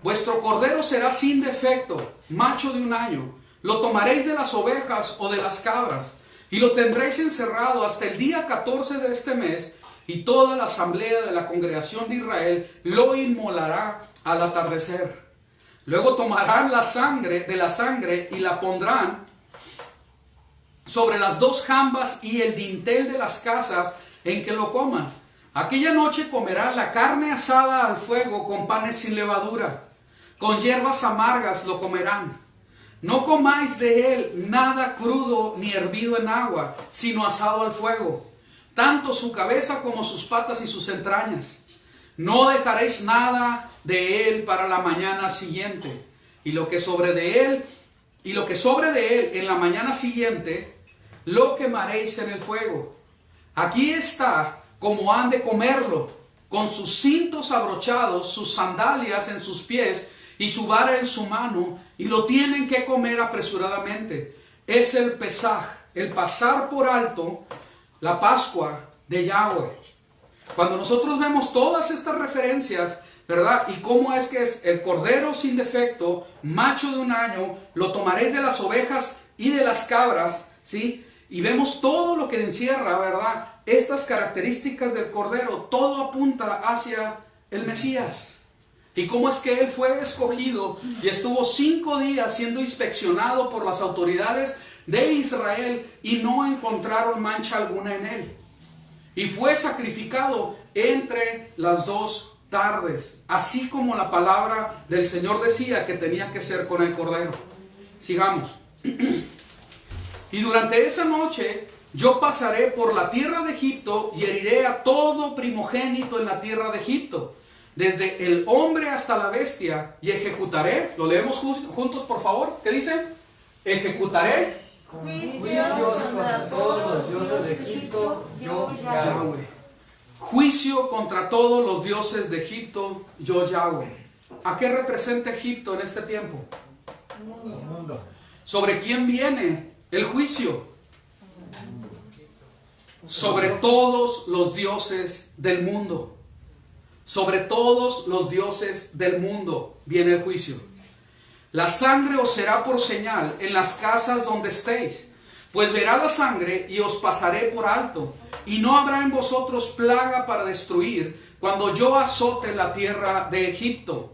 Vuestro cordero será sin defecto, macho de 1 año. Lo tomaréis de las ovejas o de las cabras y lo tendréis encerrado hasta el día 14 de este mes, y toda la asamblea de la congregación de Israel lo inmolará al atardecer. Luego tomarán la sangre y la pondrán sobre las 2 jambas y el dintel de las casas en que lo coman. Aquella noche comerán la carne asada al fuego con panes sin levadura. Con hierbas amargas lo comerán. No comáis de él nada crudo ni hervido en agua, sino asado al fuego, tanto su cabeza como sus patas y sus entrañas. No dejaréis nada de él para la mañana siguiente, y lo que sobre de él en la mañana siguiente lo quemaréis en el fuego. Aquí está como han de comerlo, con sus cintos abrochados, sus sandalias en sus pies y su vara en su mano, y lo tienen que comer apresuradamente. Es el Pesaj, el pasar por alto la Pascua de Yahweh. Cuando nosotros vemos todas estas referencias, ¿verdad? Y cómo es que es el cordero sin defecto, macho de 1 año, lo tomaréis de las ovejas y de las cabras, ¿sí? Y vemos todo lo que encierra, ¿verdad? Estas características del cordero, todo apunta hacia el Mesías. Y cómo es que él fue escogido y estuvo 5 días siendo inspeccionado por las autoridades de Israel y no encontraron mancha alguna en él. Y fue sacrificado entre las 2 tardes, así como la palabra del Señor decía que tenía que ser con el cordero. Sigamos. Y durante esa noche yo pasaré por la tierra de Egipto y heriré a todo primogénito en la tierra de Egipto, desde el hombre hasta la bestia, y ejecutaré, lo leemos juntos por favor, ¿qué dice? Ejecutaré Juicios contra todos los dioses de Egipto, yo Yahweh. Juicio contra todos los dioses de Egipto, yo Yahweh. ¿A qué representa Egipto en este tiempo? Mundo. ¿Sobre quién viene el juicio? Sobre todos los dioses del mundo. Sobre todos los dioses del mundo viene el juicio. La sangre os será por señal en las casas donde estéis. Pues verá la sangre y os pasaré por alto. Y no habrá en vosotros plaga para destruir cuando yo azote la tierra de Egipto.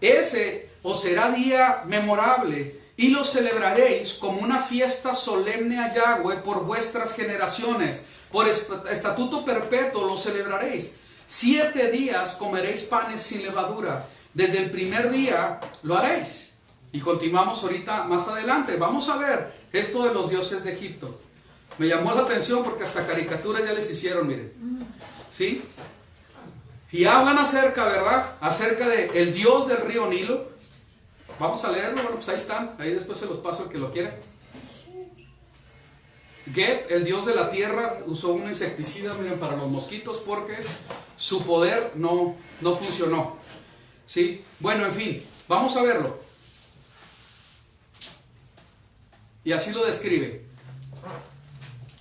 Ese os será día memorable y lo celebraréis como una fiesta solemne a Yahweh por vuestras generaciones. Por estatuto perpetuo lo celebraréis. 7 días comeréis panes sin levadura. Desde el primer día lo haréis. Y continuamos ahorita más adelante. Vamos a ver esto de los dioses de Egipto. Me llamó la atención porque hasta caricaturas ya les hicieron, miren. ¿Sí? Y hablan acerca, ¿verdad? Acerca de el dios del río Nilo. Vamos a leerlo, bueno, pues ahí están. Ahí después se los paso al que lo quiera. Geb, el dios de la tierra, usó un insecticida, miren, para los mosquitos porque su poder no funcionó. ¿Sí? Bueno, en fin, vamos a verlo. Y así lo describe.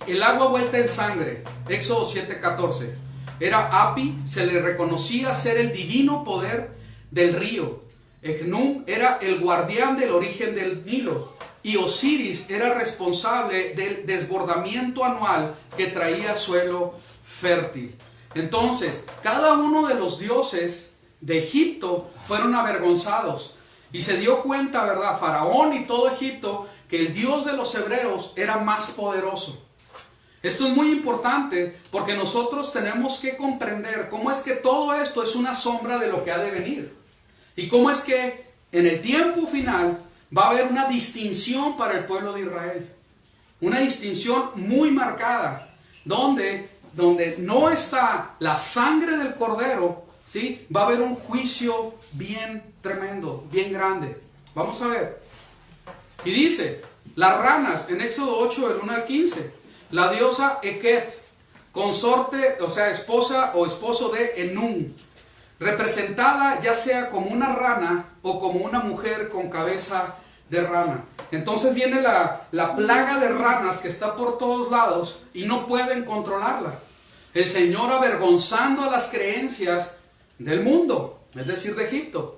El agua vuelta en sangre, Éxodo 7:14. Era Api, se le reconocía ser el divino poder del río. Echnum era el guardián del origen del Nilo. Y Osiris era responsable del desbordamiento anual que traía suelo fértil. Entonces, cada uno de los dioses de Egipto fueron avergonzados. Y se dio cuenta, ¿verdad? Faraón y todo Egipto, que el Dios de los hebreos era más poderoso. Esto es muy importante porque nosotros tenemos que comprender cómo es que todo esto es una sombra de lo que ha de venir. Y cómo es que en el tiempo final va a haber una distinción para el pueblo de Israel. Una distinción muy marcada, donde no está la sangre del cordero, ¿sí? Va a haber un juicio bien tremendo, bien grande. Vamos a ver. Y dice, las ranas, en Éxodo 8, del 1 al 15, la diosa Eket, consorte, o sea, esposa o esposo de Enum, representada ya sea como una rana o como una mujer con cabeza de rana. Entonces viene la plaga de ranas que está por todos lados y no pueden controlarla. El Señor avergonzando a las creencias del mundo, es decir, de Egipto.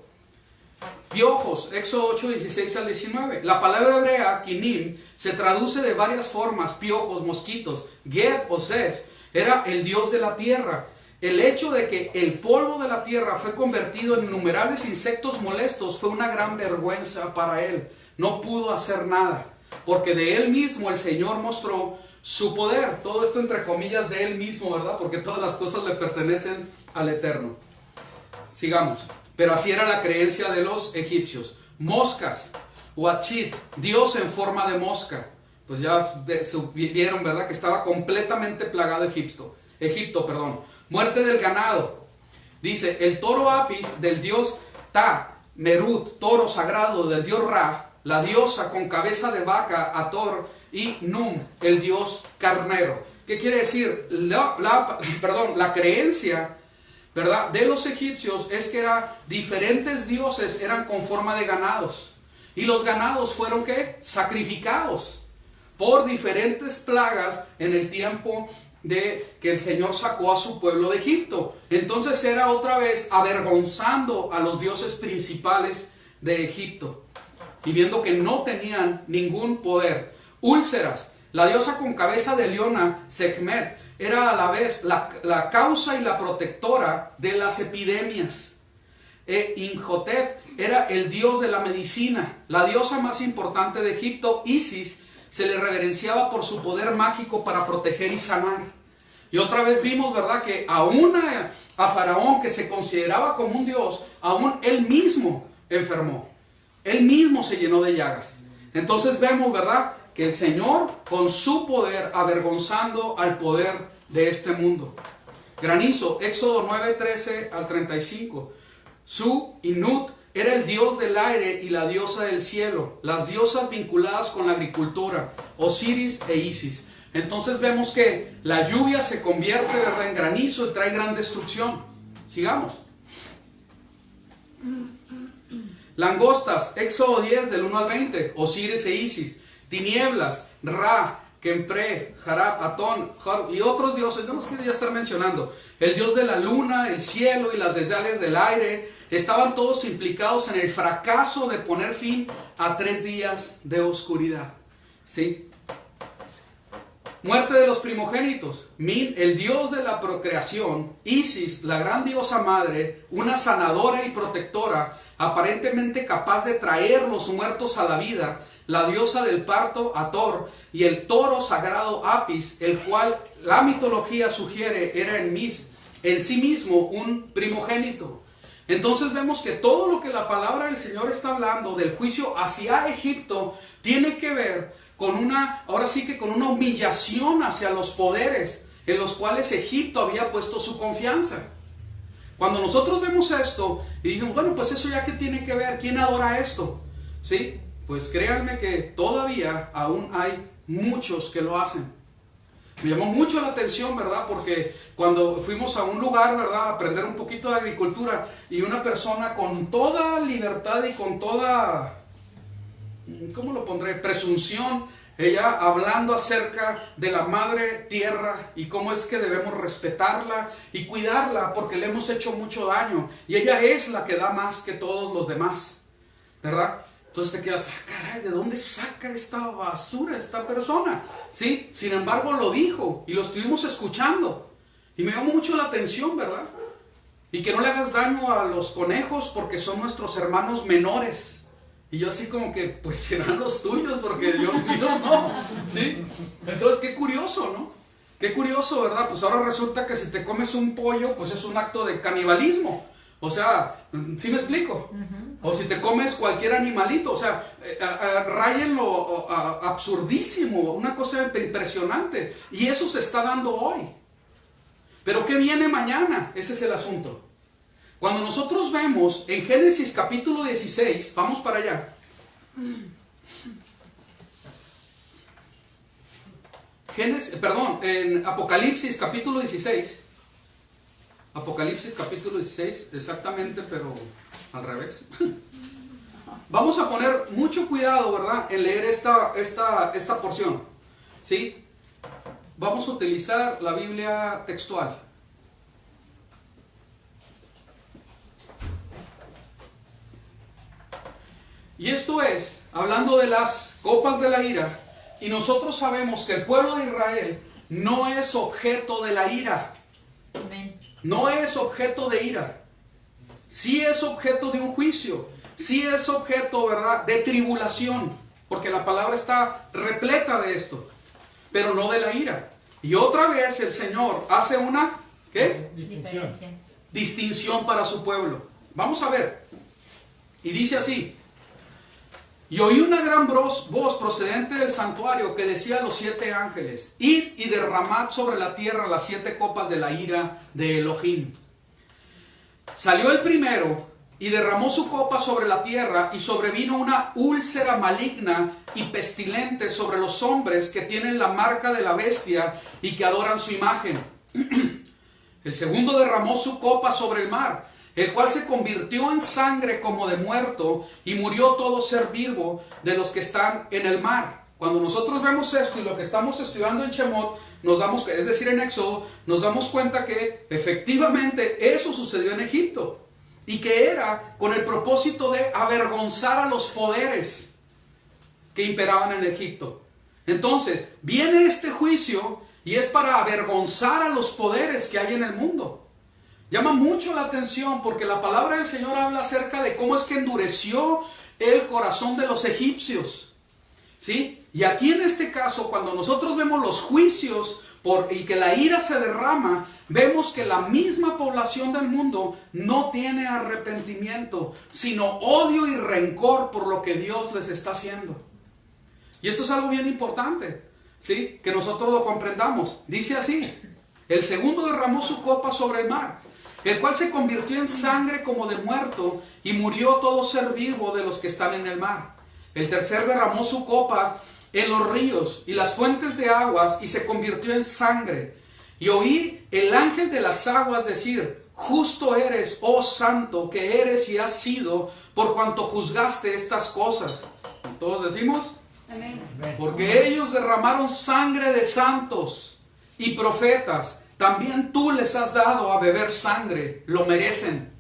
Piojos, Éxodo 8, 16 al 19. La palabra hebrea, kinim, se traduce de varias formas: piojos, mosquitos. Geb o Zef era el dios de la tierra. El hecho de que el polvo de la tierra fue convertido en innumerables insectos molestos fue una gran vergüenza para él. No pudo hacer nada, porque de él mismo el Señor mostró su poder. Todo esto entre comillas de él mismo, ¿verdad? Porque todas las cosas le pertenecen al Eterno. Sigamos. Pero así era la creencia de los egipcios. Moscas, Huachit, Dios en forma de mosca. Pues ya vieron, ¿verdad? Que estaba completamente plagado Egipto. Muerte del ganado. Dice, el toro Apis del dios Ta, Merut, toro sagrado del dios Ra, la diosa con cabeza de vaca, Ator, y Num, el dios carnero. ¿Qué quiere decir? La creencia, ¿verdad?, de los egipcios es que diferentes dioses eran con forma de ganados. Y los ganados fueron ¿qué? Sacrificados por diferentes plagas en el tiempo de que el Señor sacó a su pueblo de Egipto. Entonces era otra vez avergonzando a los dioses principales de Egipto y viendo que no tenían ningún poder. Úlceras, la diosa con cabeza de leona, Sekhmet, era a la vez la causa y la protectora de las epidemias. Imhotep era el dios de la medicina. La diosa más importante de Egipto, Isis, se le reverenciaba por su poder mágico para proteger y sanar. Y otra vez vimos, ¿verdad?, que aún a Faraón, que se consideraba como un dios, aún él mismo enfermó. Él mismo se llenó de llagas. Entonces vemos, ¿verdad?, que el Señor con su poder avergonzando al poder de este mundo. Granizo, Éxodo 9, 13 al 35. Su Inut era el dios del aire y la diosa del cielo, las diosas vinculadas con la agricultura, Osiris e Isis. Entonces vemos que la lluvia se convierte, ¿verdad?, en granizo y trae gran destrucción. Sigamos. Langostas, Éxodo 10 del 1 al 20, Osiris e Isis. Tinieblas, Ra, Kempre, Harab, Atón, y otros dioses, no los quiero ya estar mencionando. El dios de la luna, el cielo y las deidades del aire, estaban todos implicados en el fracaso de poner fin a 3 días de oscuridad. ¿Sí? Muerte de los primogénitos. Min, el dios de la procreación. Isis, la gran diosa madre, una sanadora y protectora, aparentemente capaz de traer los muertos a la vida. La diosa del parto, Hathor, y el toro sagrado Apis, el cual la mitología sugiere era en sí mismo un primogénito. Entonces vemos que todo lo que la palabra del Señor está hablando del juicio hacia Egipto tiene que ver con ahora sí que con una humillación hacia los poderes en los cuales Egipto había puesto su confianza. Cuando nosotros vemos esto y dijimos, bueno, pues eso ya que tiene que ver, ¿quién adora esto? ¿Sí? Pues créanme que todavía aún hay muchos que lo hacen. Me llamó mucho la atención, ¿verdad? Porque cuando fuimos a un lugar, ¿verdad?, a aprender un poquito de agricultura, y una persona con toda libertad y con toda, ¿cómo lo pondré?, presunción, ella hablando acerca de la madre tierra y cómo es que debemos respetarla y cuidarla porque le hemos hecho mucho daño, y ella es la que da más que todos los demás, ¿verdad? Entonces te quedas, caray, ¿de dónde saca esta basura esta persona? ¿Sí? Sin embargo lo dijo y lo estuvimos escuchando y me llamó mucho la atención, ¿verdad? Y que no le hagas daño a los conejos porque son nuestros hermanos menores. Y yo así como que, pues serán los tuyos porque Dios mío no, ¿sí? Entonces qué curioso, ¿no? Qué curioso, ¿verdad? Pues ahora resulta que si te comes un pollo, pues es un acto de canibalismo. O sea, ¿sí me explico? O si te comes cualquier animalito, o sea, rayen lo absurdísimo, una cosa impresionante. Y eso se está dando hoy. Pero ¿qué viene mañana? Ese es el asunto. Cuando nosotros vemos en Génesis capítulo 16, vamos para allá. En Apocalipsis capítulo 16. Apocalipsis capítulo 16, exactamente, pero al revés. Vamos a poner mucho cuidado, ¿verdad?, en leer esta porción, ¿sí? Vamos a utilizar la Biblia textual. Y esto es, hablando de las copas de la ira, y nosotros sabemos que el pueblo de Israel no es objeto de la ira. Amén. No es objeto de ira. Sí es objeto de un juicio. Sí es objeto, ¿verdad?, de tribulación. Porque la palabra está repleta de esto. Pero no de la ira. Y otra vez el Señor hace una, ¿qué? Distinción para su pueblo. Vamos a ver. Y dice así: y oí una gran voz procedente del santuario que decía a los 7 ángeles: id y derramad sobre la tierra las 7 copas de la ira de Elohim. Salió el primero y derramó su copa sobre la tierra, y sobrevino una úlcera maligna y pestilente sobre los hombres que tienen la marca de la bestia y que adoran su imagen. El segundo derramó su copa sobre el mar, el cual se convirtió en sangre como de muerto, y murió todo ser vivo de los que están en el mar. Cuando nosotros vemos esto y lo que estamos estudiando en Shemot, es decir, en Éxodo, nos damos cuenta que efectivamente eso sucedió en Egipto, y que era con el propósito de avergonzar a los poderes que imperaban en Egipto. Entonces, viene este juicio y es para avergonzar a los poderes que hay en el mundo. Llama mucho la atención porque la palabra del Señor habla acerca de cómo es que endureció el corazón de los egipcios, ¿sí? Y aquí en este caso, cuando nosotros vemos los juicios y que la ira se derrama, vemos que la misma población del mundo no tiene arrepentimiento, sino odio y rencor por lo que Dios les está haciendo. Y esto es algo bien importante, ¿sí?, que nosotros lo comprendamos. Dice así: el segundo derramó su copa sobre el mar, el cual se convirtió en sangre como de muerto, y murió todo ser vivo de los que están en el mar. El tercer derramó su copa en los ríos y las fuentes de aguas, y se convirtió en sangre. Y oí el ángel de las aguas decir: justo eres, oh santo, que eres y has sido, por cuanto juzgaste estas cosas. ¿Y todos decimos? Amén. Porque ellos derramaron sangre de santos y profetas, también tú les has dado a beber sangre, lo merecen.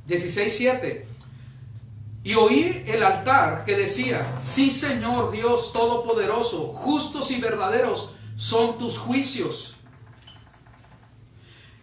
16:7. Y oí el altar que decía: sí, Señor Dios Todopoderoso, justos y verdaderos son tus juicios.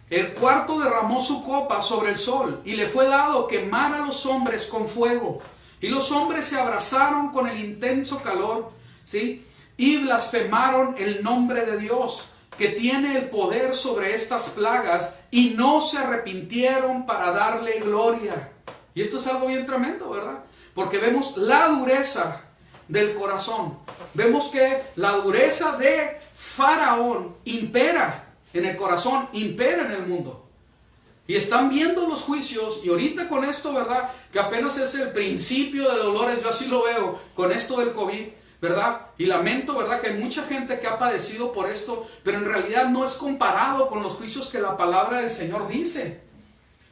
El cuarto derramó su copa sobre el sol, y le fue dado quemar a los hombres con fuego. Y los hombres se abrazaron con el intenso calor, ¿sí? Y blasfemaron el nombre de Dios, que tiene el poder sobre estas plagas, y no se arrepintieron para darle gloria. Y esto es algo bien tremendo, ¿verdad? Porque vemos la dureza del corazón. Vemos que la dureza de Faraón impera en el corazón, impera en el mundo. Y están viendo los juicios, y ahorita con esto, ¿verdad? Que apenas es el principio de dolores, yo así lo veo, con esto del COVID, ¿verdad? Y lamento, ¿verdad? Que hay mucha gente que ha padecido por esto, pero en realidad no es comparado con los juicios que la palabra del Señor dice.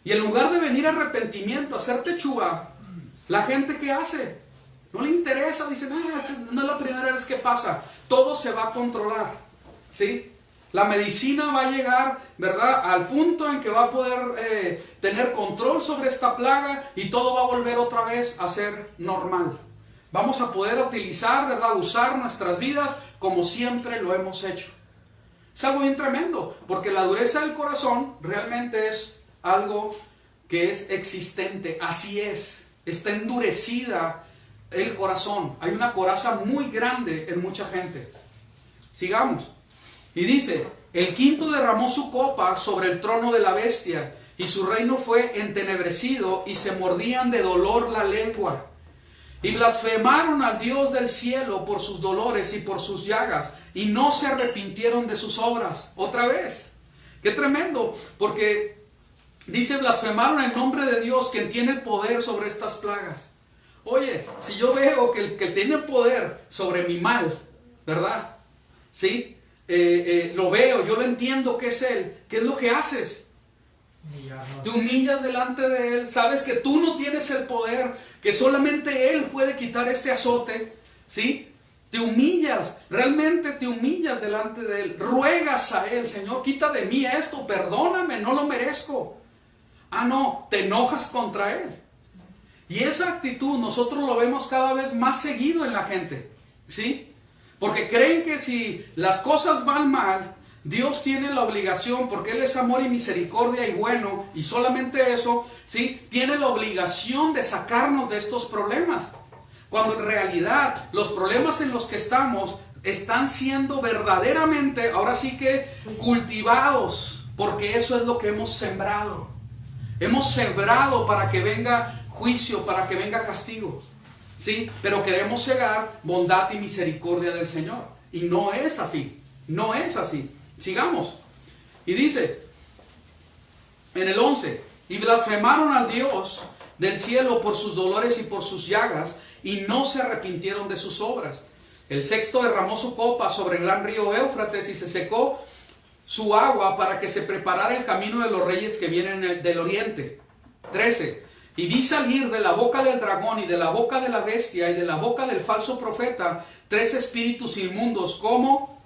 Y en lugar de venir arrepentimiento, hacer teshuva, la gente ¿qué hace? No le interesa, dice, no es la primera vez que pasa, todo se va a controlar, ¿sí? La medicina va a llegar, ¿verdad?, al punto en que va a poder tener control sobre esta plaga, y todo va a volver otra vez a ser normal. Vamos a poder utilizar, ¿verdad?, usar nuestras vidas como siempre lo hemos hecho. Es algo bien tremendo, porque la dureza del corazón realmente es algo que es existente, así es, está endurecida el corazón. Hay una coraza muy grande en mucha gente. Sigamos. Y dice: el quinto derramó su copa sobre el trono de la bestia, y su reino fue entenebrecido, y se mordían de dolor la lengua. Y blasfemaron al Dios del cielo por sus dolores y por sus llagas, y no se arrepintieron de sus obras. Otra vez. Qué tremendo, porque dice: blasfemaron el nombre de Dios, quien tiene el poder sobre estas plagas. Oye, si yo veo que el que tiene poder sobre mi mal, ¿verdad? ¿Sí? Lo veo, yo lo entiendo que es Él. ¿Qué es lo que haces? Te humillas delante de Él. Sabes que tú no tienes el poder, que solamente Él puede quitar este azote, ¿sí? Te humillas, realmente te humillas delante de Él. Ruegas a Él: Señor, quita de mí esto, perdóname, no lo merezco. Ah, no, te enojas contra Él. Y esa actitud nosotros lo vemos cada vez más seguido en la gente, ¿sí? Porque creen que si las cosas van mal, Dios tiene la obligación, porque Él es amor y misericordia y bueno, y solamente eso, ¿sí?, tiene la obligación de sacarnos de estos problemas. Cuando en realidad los problemas en los que estamos están siendo verdaderamente, ahora sí que cultivados, porque eso es lo que hemos sembrado. Hemos sembrado para que venga juicio, para que venga castigo, ¿sí? Pero queremos cegar bondad y misericordia del Señor, y no es así, no es así. Sigamos. Y dice en el 11: y blasfemaron al Dios del cielo por sus dolores y por sus llagas, y no se arrepintieron de sus obras. El sexto derramó su copa sobre el gran río Éufrates, y se secó su agua para que se preparara el camino de los reyes que vienen del oriente. 13. Y vi salir de la boca del dragón, y de la boca de la bestia, y de la boca del falso profeta, 3 espíritus inmundos como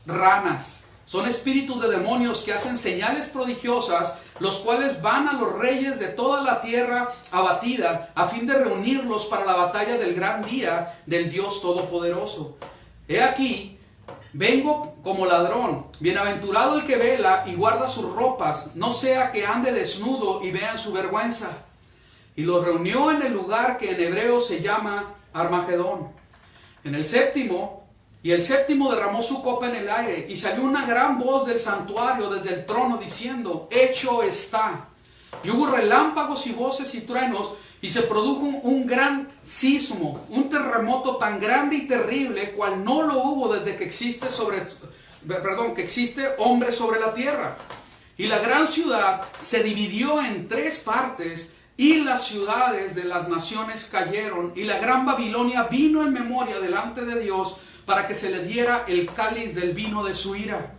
ranas. Son espíritus de demonios que hacen señales prodigiosas, los cuales van a los reyes de toda la tierra abatida, a fin de reunirlos para la batalla del gran día del Dios Todopoderoso. He aquí, vengo como ladrón. Bienaventurado el que vela y guarda sus ropas, no sea que ande desnudo y vean su vergüenza. Y los reunió en el lugar que en hebreo se llama Armagedón. En el séptimo, y el séptimo derramó su copa en el aire, y salió una gran voz del santuario desde el trono diciendo: hecho está. Y hubo relámpagos y voces y truenos, y se produjo un gran sismo, un terremoto tan grande y terrible, cual no lo hubo desde que existe hombre sobre la tierra. Y la gran ciudad se dividió en 3 partes, y las ciudades de las naciones cayeron, y la gran Babilonia vino en memoria delante de Dios, para que se le diera el cáliz del vino de su ira.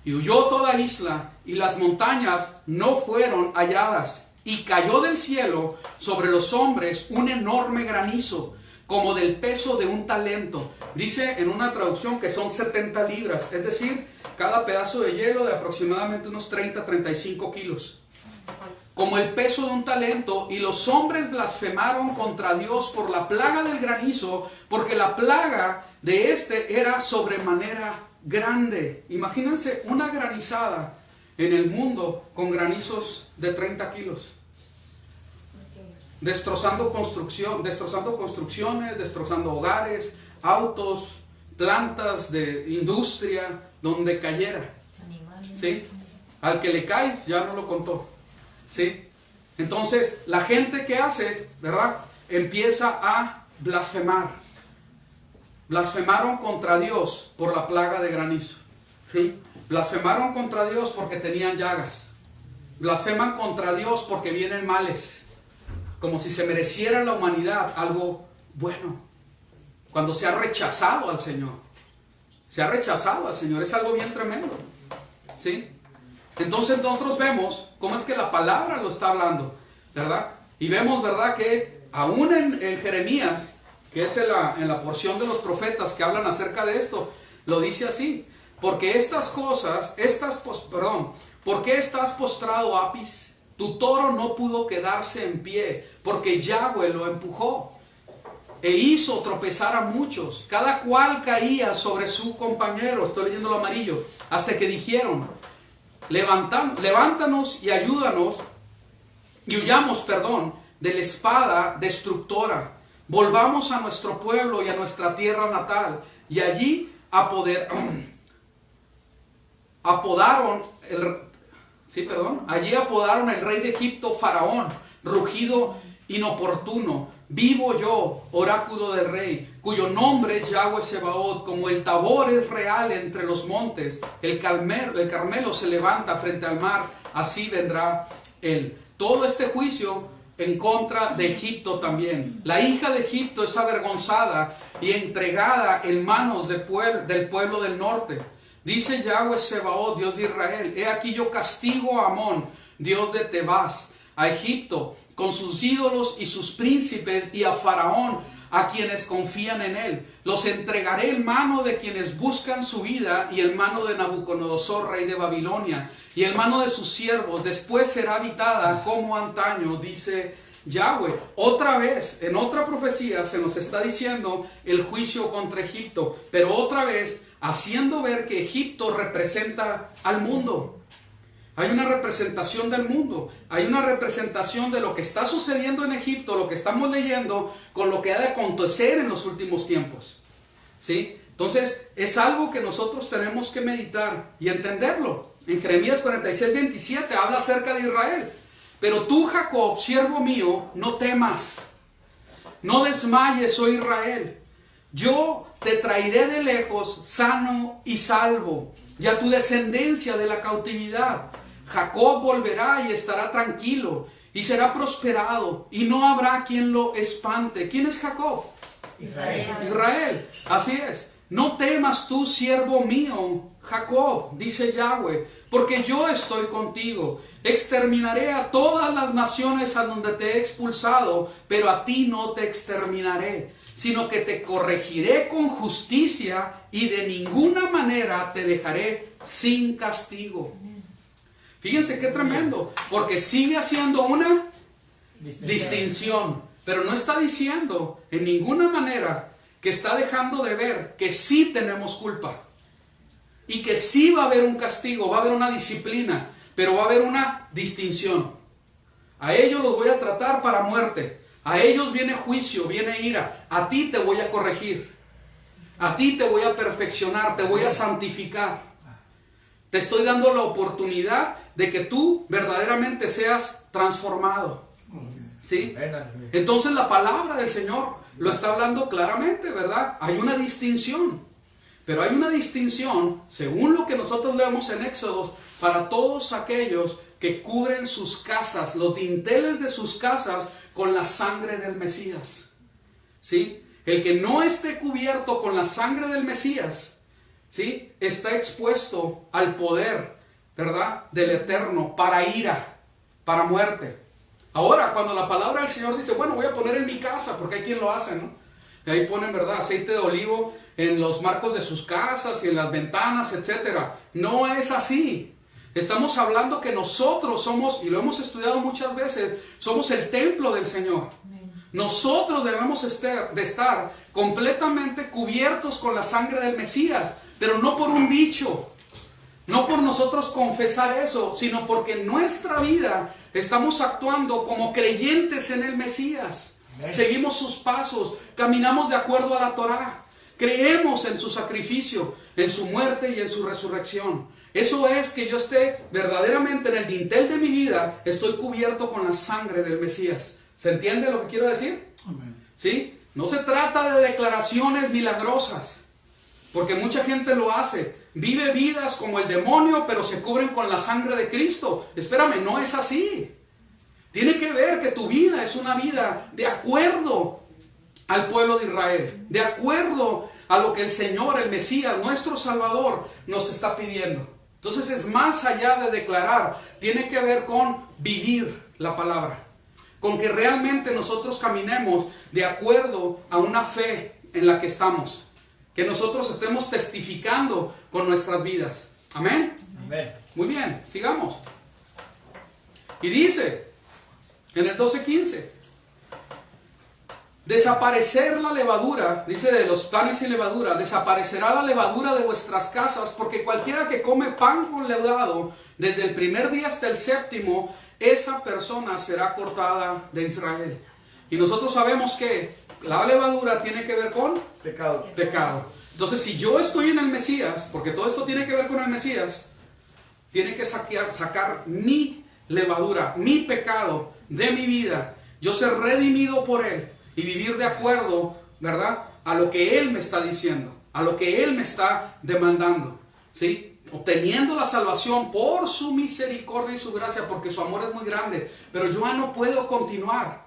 Y huyó toda isla, y las montañas no fueron halladas, y cayó del cielo sobre los hombres un enorme granizo, como del peso de un talento. Dice en una traducción que son 70 libras, es decir, cada pedazo de hielo de aproximadamente unos 30-35 kilos. como el peso de un talento, y los hombres blasfemaron contra Dios por la plaga del granizo, porque la plaga de este era sobremanera grande. Imagínense una granizada en el mundo con granizos de 30 kilos. Destrozando construcciones, destrozando hogares, autos, plantas de industria, donde cayera. ¿Sí? Al que le cae, ya no lo contó. ¿Sí? Entonces, la gente que hace, ¿verdad? Empieza a blasfemar. Blasfemaron contra Dios por la plaga de granizo. ¿Sí? Blasfemaron contra Dios porque tenían llagas. Blasfeman contra Dios porque vienen males. Como si se mereciera la humanidad algo bueno. Cuando se ha rechazado al Señor. Se ha rechazado al Señor. Es algo bien tremendo. ¿Sí? Entonces nosotros vemos cómo es que la palabra lo está hablando, ¿verdad? Y vemos, ¿verdad?, que aún en Jeremías, que es en la porción de los profetas que hablan acerca de esto, lo dice así: porque estas cosas, ¿por qué estás postrado, Apis? Tu toro no pudo quedarse en pie, porque Yahweh lo empujó e hizo tropezar a muchos, cada cual caía sobre su compañero. Estoy leyendo lo amarillo. Hasta que dijeron: levántanos y ayúdanos, y huyamos, de la espada destructora. Volvamos a nuestro pueblo y a nuestra tierra natal. Y allí allí apodaron el rey de Egipto Faraón, rugido inoportuno. Vivo yo, oráculo del rey, cuyo nombre es Yahweh Sebaot. Como el Tabor es real entre los montes, el Carmelo se levanta frente al mar, así vendrá él. Todo este juicio en contra de Egipto también. La hija de Egipto es avergonzada y entregada en manos del pueblo del norte. Dice Yahweh Sebaot, Dios de Israel: he aquí yo castigo a Amón, Dios de Tebas, a Egipto con sus ídolos y sus príncipes, y a Faraón, a quienes confían en él. Los entregaré en mano de quienes buscan su vida, y en mano de Nabucodonosor, rey de Babilonia, y en mano de sus siervos. Después será habitada como antaño, dice Yahweh. Otra vez, en otra profecía se nos está diciendo el juicio contra Egipto, pero otra vez haciendo ver que Egipto representa al mundo. Hay una representación del mundo, hay una representación de lo que está sucediendo en Egipto, lo que estamos leyendo, con lo que ha de acontecer en los últimos tiempos. ¿Sí? Entonces, es algo que nosotros tenemos que meditar y entenderlo. En Jeremías 46:27 habla acerca de Israel. Pero tú, Jacob, siervo mío, no temas, no desmayes, oh Israel. Yo te traeré de lejos, sano y salvo, y a tu descendencia de la cautividad. Jacob volverá y estará tranquilo, y será prosperado, y no habrá quien lo espante. ¿Quién es Jacob? Israel. Así es. No temas tú, siervo mío, Jacob, dice Yahweh, porque yo estoy contigo. Exterminaré a todas las naciones a donde te he expulsado, pero a ti no te exterminaré, sino que te corregiré con justicia, y de ninguna manera te dejaré sin castigo. Fíjense qué tremendo, porque sigue haciendo una distinción, pero no está diciendo en ninguna manera que está dejando de ver que sí tenemos culpa y que sí va a haber un castigo, va a haber una disciplina, pero va a haber una distinción. A ellos los voy a tratar para muerte, a ellos viene juicio, viene ira, a ti te voy a corregir, a ti te voy a perfeccionar, te voy a santificar. Te estoy dando la oportunidad de que tú verdaderamente seas transformado. ¿Sí? Entonces la palabra del Señor lo está hablando claramente, ¿verdad? Hay una distinción. Pero hay una distinción, según lo que nosotros leemos en Éxodos, para todos aquellos que cubren sus casas, los dinteles de sus casas, con la sangre del Mesías. ¿Sí? El que no esté cubierto con la sangre del Mesías, ¿sí?, está expuesto al poder, ¿verdad?, del Eterno, para ira, para muerte. Ahora, cuando la palabra del Señor dice, bueno, voy a poner en mi casa, porque hay quien lo hace, ¿no? Y ahí ponen, ¿verdad?, aceite de olivo en los marcos de sus casas y en las ventanas, etcétera. No es así. Estamos hablando que nosotros somos, y lo hemos estudiado muchas veces, somos el templo del Señor. Nosotros debemos de estar completamente cubiertos con la sangre del Mesías, pero no por un dicho, no por nosotros confesar eso, sino porque en nuestra vida estamos actuando como creyentes en el Mesías. Seguimos sus pasos, caminamos de acuerdo a la Torá, creemos en su sacrificio, en su muerte y en su resurrección. Eso es que yo esté verdaderamente en el dintel de mi vida, estoy cubierto con la sangre del Mesías. ¿Se entiende lo que quiero decir? Amén. ¿Sí? No se trata de declaraciones milagrosas, porque mucha gente lo hace. Vive vidas como el demonio, pero se cubren con la sangre de Cristo. Espérame, no es así. Tiene que ver que tu vida es una vida de acuerdo al pueblo de Israel, de acuerdo a lo que el Señor, el Mesías, nuestro Salvador, nos está pidiendo. Entonces es más allá de declarar, tiene que ver con vivir la palabra, con que realmente nosotros caminemos de acuerdo a una fe en la que estamos, que nosotros estemos testificando con nuestras vidas. Amén. Amén. Muy bien, sigamos. Y dice en el 12:15, desaparecer la levadura, dice de los panes sin levadura, desaparecerá la levadura de vuestras casas, porque cualquiera que come pan con leudado, desde el primer día hasta el séptimo, esa persona será cortada de Israel. Y nosotros sabemos que la levadura tiene que ver con Pecado. pecado. Entonces, si yo estoy en el Mesías, porque todo esto tiene que ver con el Mesías, tiene que sacar mi levadura, mi pecado de mi vida, yo ser redimido por Él y vivir de acuerdo, ¿verdad?, a lo que Él me está diciendo, a lo que Él me está demandando, ¿sí? Obteniendo la salvación por su misericordia y su gracia, porque su amor es muy grande. Pero yo ya no puedo continuar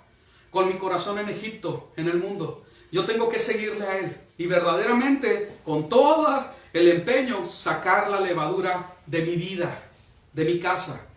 con mi corazón en Egipto, en el mundo. Yo tengo que seguirle a Él y verdaderamente, con todo el empeño, sacar la levadura de mi vida, de mi casa.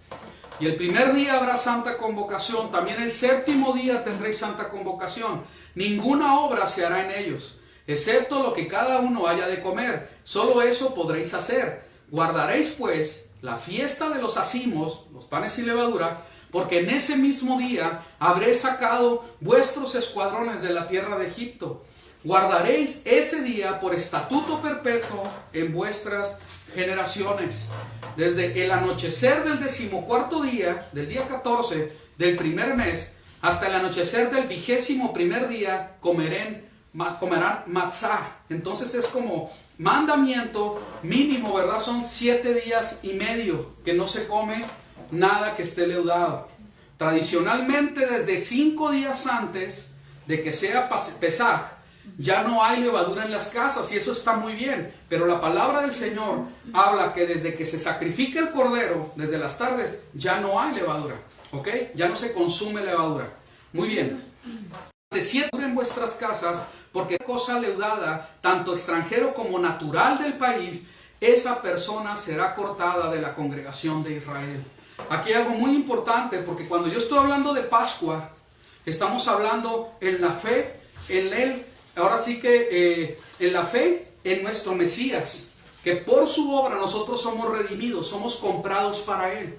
Y el primer día habrá santa convocación, también el séptimo día tendréis santa convocación. Ninguna obra se hará en ellos, excepto lo que cada uno haya de comer. Solo eso podréis hacer. Guardaréis pues la fiesta de los acimos, los panes sin levadura, porque en ese mismo día habré sacado vuestros escuadrones de la tierra de Egipto. Guardaréis ese día por estatuto perpetuo en vuestras generaciones. Desde el anochecer del 14º día, del día 14 del primer mes, hasta el anochecer del 21º día, comerán matzá. Entonces es como mandamiento mínimo, ¿verdad? Son 7 días y medio que no se come nada que esté leudado. Tradicionalmente, desde 5 días antes de que sea Pesaj, ya no hay levadura en las casas, y eso está muy bien. Pero la palabra del Señor habla que desde que se sacrifica el cordero, desde las tardes, ya no hay levadura, ¿ok? Ya no se consume levadura. Muy bien. De 7 en vuestras casas, porque cosa leudada, tanto extranjero como natural del país, esa persona será cortada de la congregación de Israel. Aquí hay algo muy importante, porque cuando yo estoy hablando de Pascua, estamos hablando en la fe, en Él, ahora sí que en la fe en nuestro Mesías, que por su obra nosotros somos redimidos, somos comprados para Él.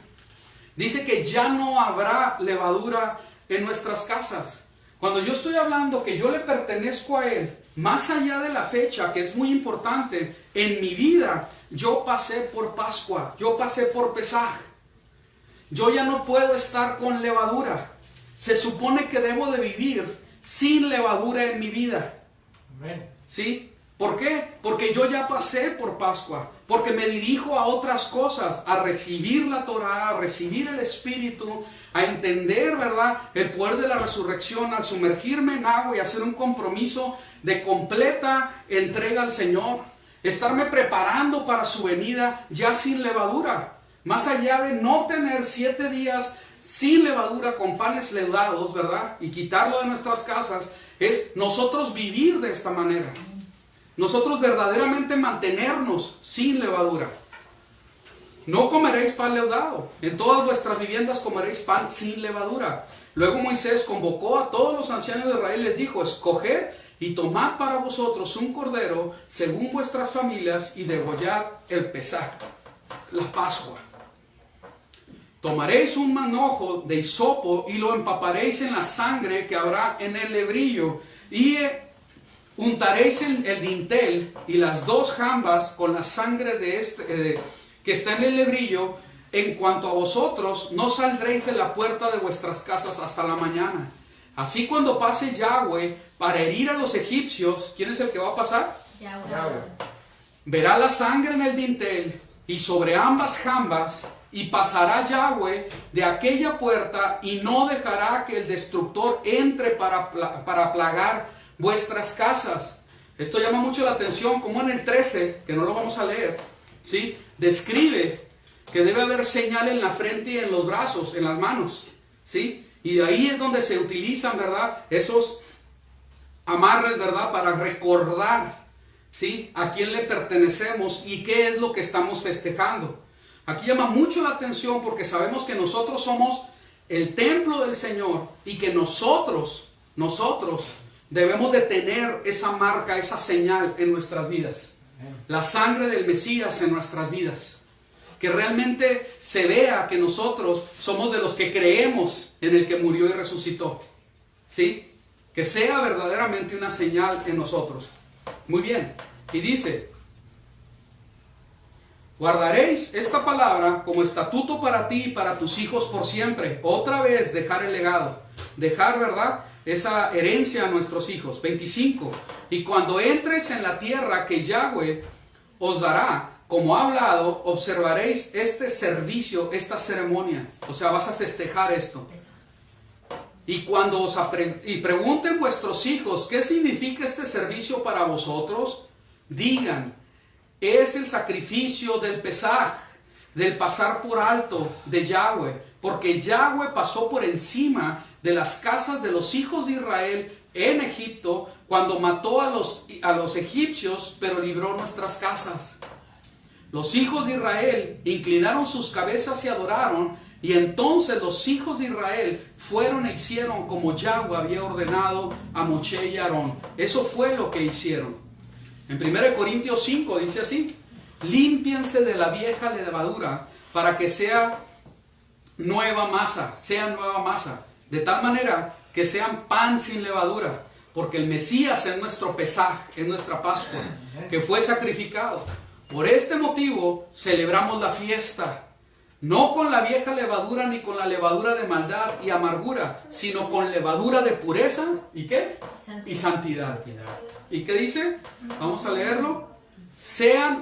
Dice que ya no habrá levadura en nuestras casas. Cuando yo estoy hablando que yo le pertenezco a Él, más allá de la fecha, que es muy importante, en mi vida, yo pasé por Pascua, yo pasé por Pesaj. Yo ya no puedo estar con levadura. Se supone que debo de vivir sin levadura en mi vida. Amén. ¿Sí? ¿Por qué? Porque yo ya pasé por Pascua, porque me dirijo a otras cosas, a recibir la Torah, a recibir el Espíritu, a entender, ¿verdad?, el poder de la resurrección, al sumergirme en agua y hacer un compromiso de completa entrega al Señor, estarme preparando para su venida ya sin levadura, más allá de no tener 7 días sin levadura con panes leudados, ¿verdad?, y quitarlo de nuestras casas, es nosotros vivir de esta manera. Nosotros verdaderamente mantenernos sin levadura. No comeréis pan leudado. En todas vuestras viviendas comeréis pan sin levadura. Luego Moisés convocó a todos los ancianos de Israel y les dijo: escoged y tomad para vosotros un cordero según vuestras familias y degollad el Pesaj, la Pascua. tomaréis un manojo de hisopo y lo empaparéis en la sangre que habrá en el lebrillo, y untaréis el dintel y las 2 jambas con la sangre de que está en el lebrillo. En cuanto a vosotros, no saldréis de la puerta de vuestras casas hasta la mañana. Así cuando pase Yahweh para herir a los egipcios, ¿quién es el que va a pasar? Yahweh. Verá la sangre en el dintel y sobre ambas jambas, y pasará Yahweh de aquella puerta y no dejará que el destructor entre para plagar vuestras casas. Esto llama mucho la atención, como en el 13, que no lo vamos a leer, ¿sí? Describe que debe haber señal en la frente y en los brazos, en las manos, ¿sí? Y ahí es donde se utilizan, ¿verdad?, esos amarres, ¿verdad?, para recordar, ¿sí?, a quién le pertenecemos y qué es lo que estamos festejando. Aquí llama mucho la atención porque sabemos que nosotros somos el templo del Señor y que nosotros debemos de tener esa marca, esa señal en nuestras vidas. La sangre del Mesías en nuestras vidas. Que realmente se vea que nosotros somos de los que creemos en el que murió y resucitó. ¿Sí? Que sea verdaderamente una señal en nosotros. Muy bien. Y dice: guardaréis esta palabra como estatuto para ti y para tus hijos por siempre. Otra vez dejar el legado. Dejar, ¿verdad?, esa herencia a nuestros hijos. 25. Y cuando entres en la tierra que Yahweh os dará, como ha hablado, observaréis este servicio, esta ceremonia. O sea, vas a festejar esto. Y cuando pregunten vuestros hijos, ¿qué significa este servicio para vosotros? Digan: es el sacrificio del Pesaj, del pasar por alto de Yahweh, porque Yahweh pasó por encima de las casas de los hijos de Israel en Egipto, cuando mató a los egipcios, pero libró nuestras casas. Los hijos de Israel inclinaron sus cabezas y adoraron, y entonces los hijos de Israel fueron e hicieron como Yahweh había ordenado a Moshe y Aarón. Eso fue lo que hicieron. En 1 Corintios 5 dice así: límpiense de la vieja levadura para que sea nueva masa, de tal manera que sean pan sin levadura, porque el Mesías es nuestro Pesaj, es nuestra Pascua, que fue sacrificado. Por este motivo celebramos la fiesta, no con la vieja levadura ni con la levadura de maldad y amargura, sino con levadura de pureza y ¿qué? Y santidad. ¿Y qué dice? Vamos a leerlo.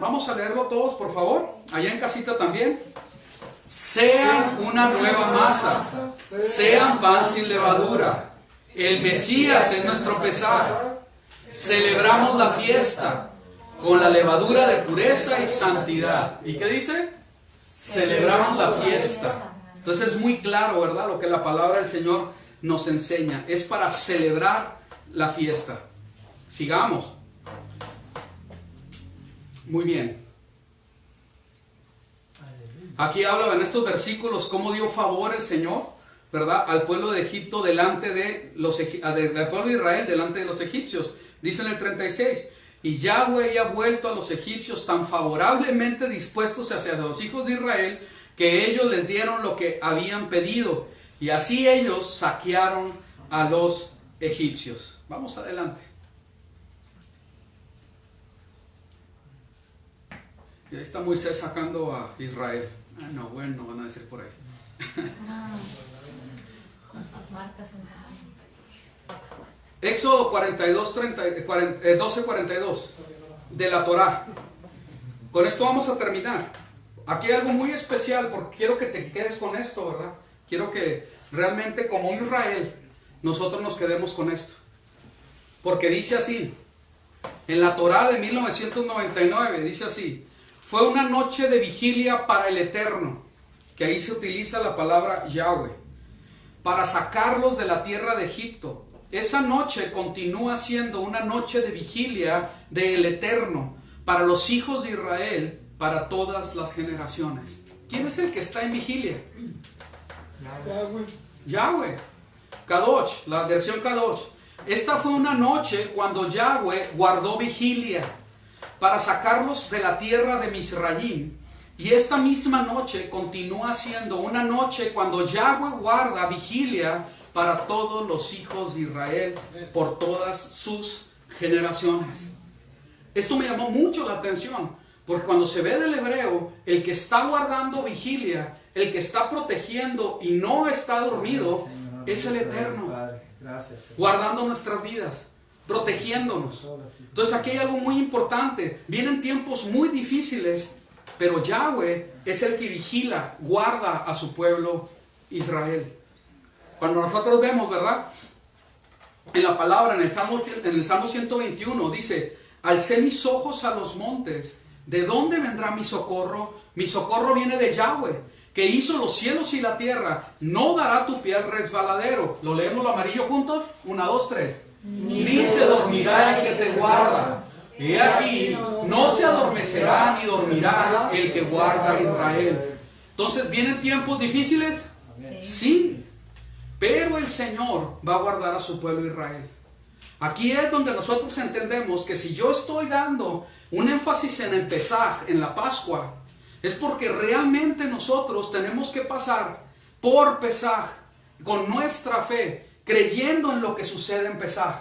Vamos a leerlo todos, por favor, allá en casita también. Sean una nueva masa, sean pan sin levadura. El Mesías es nuestro Pesaj. Celebramos la fiesta con la levadura de pureza y santidad. ¿Y qué dice? Celebramos la fiesta. Entonces es muy claro, ¿verdad?, lo que la palabra del Señor nos enseña. Es para celebrar la fiesta. Sigamos. Muy bien. Aquí habla en estos versículos cómo dio favor el Señor, ¿verdad?, al pueblo de Egipto delante de al pueblo de Israel delante de los egipcios. Dice en el 36: y Yahweh había vuelto a los egipcios tan favorablemente dispuestos hacia los hijos de Israel, que ellos les dieron lo que habían pedido, y así ellos saquearon a los egipcios. Vamos adelante. Y ahí está Moisés sacando a Israel. No, bueno, van a decir por ahí. Con sus marcas en la mano. Éxodo 12:42 de la Torá. Con esto vamos a terminar. Aquí hay algo muy especial porque quiero que te quedes con esto, ¿verdad? Quiero que realmente como Israel nosotros nos quedemos con esto. Porque dice así, en la Torá de 1999, dice así: fue una noche de vigilia para el Eterno, que ahí se utiliza la palabra Yahweh, para sacarlos de la tierra de Egipto. Esa noche continúa siendo una noche de vigilia del Eterno para los hijos de Israel, para todas las generaciones. ¿Quién es el que está en vigilia? Yahweh. Kadosh, la versión Kadosh. Esta fue una noche cuando Yahweh guardó vigilia para sacarlos de la tierra de Misraim Y esta misma noche continúa siendo una noche cuando Yahweh guarda vigilia para todos los hijos de Israel por todas sus generaciones. Esto me llamó mucho la atención, porque cuando se ve del hebreo, el que está guardando vigilia, el que está protegiendo y no está dormido, es el Eterno, guardando nuestras vidas, protegiéndonos. Entonces aquí hay algo muy importante. Vienen tiempos muy difíciles, pero Yahweh es el que vigila, guarda a su pueblo Israel. Cuando nosotros vemos, ¿verdad?, en la palabra, en el Salmo 121, dice: alcé mis ojos a los montes, ¿de dónde vendrá mi socorro? Mi socorro viene de Yahweh, que hizo los cielos y la tierra. No dará tu pie al resbaladero. ¿Lo leemos lo amarillo juntos? 1, 2, 3. Ni se dormirá el que te guarda. He aquí, no se adormecerá ni dormirá el que guarda a Israel. Entonces, ¿vienen tiempos difíciles? Sí. Pero el Señor va a guardar a su pueblo Israel. Aquí es donde nosotros entendemos que si yo estoy dando un énfasis en el Pesaj, en la Pascua, es porque realmente nosotros tenemos que pasar por Pesaj con nuestra fe, creyendo en lo que sucede en Pesaj,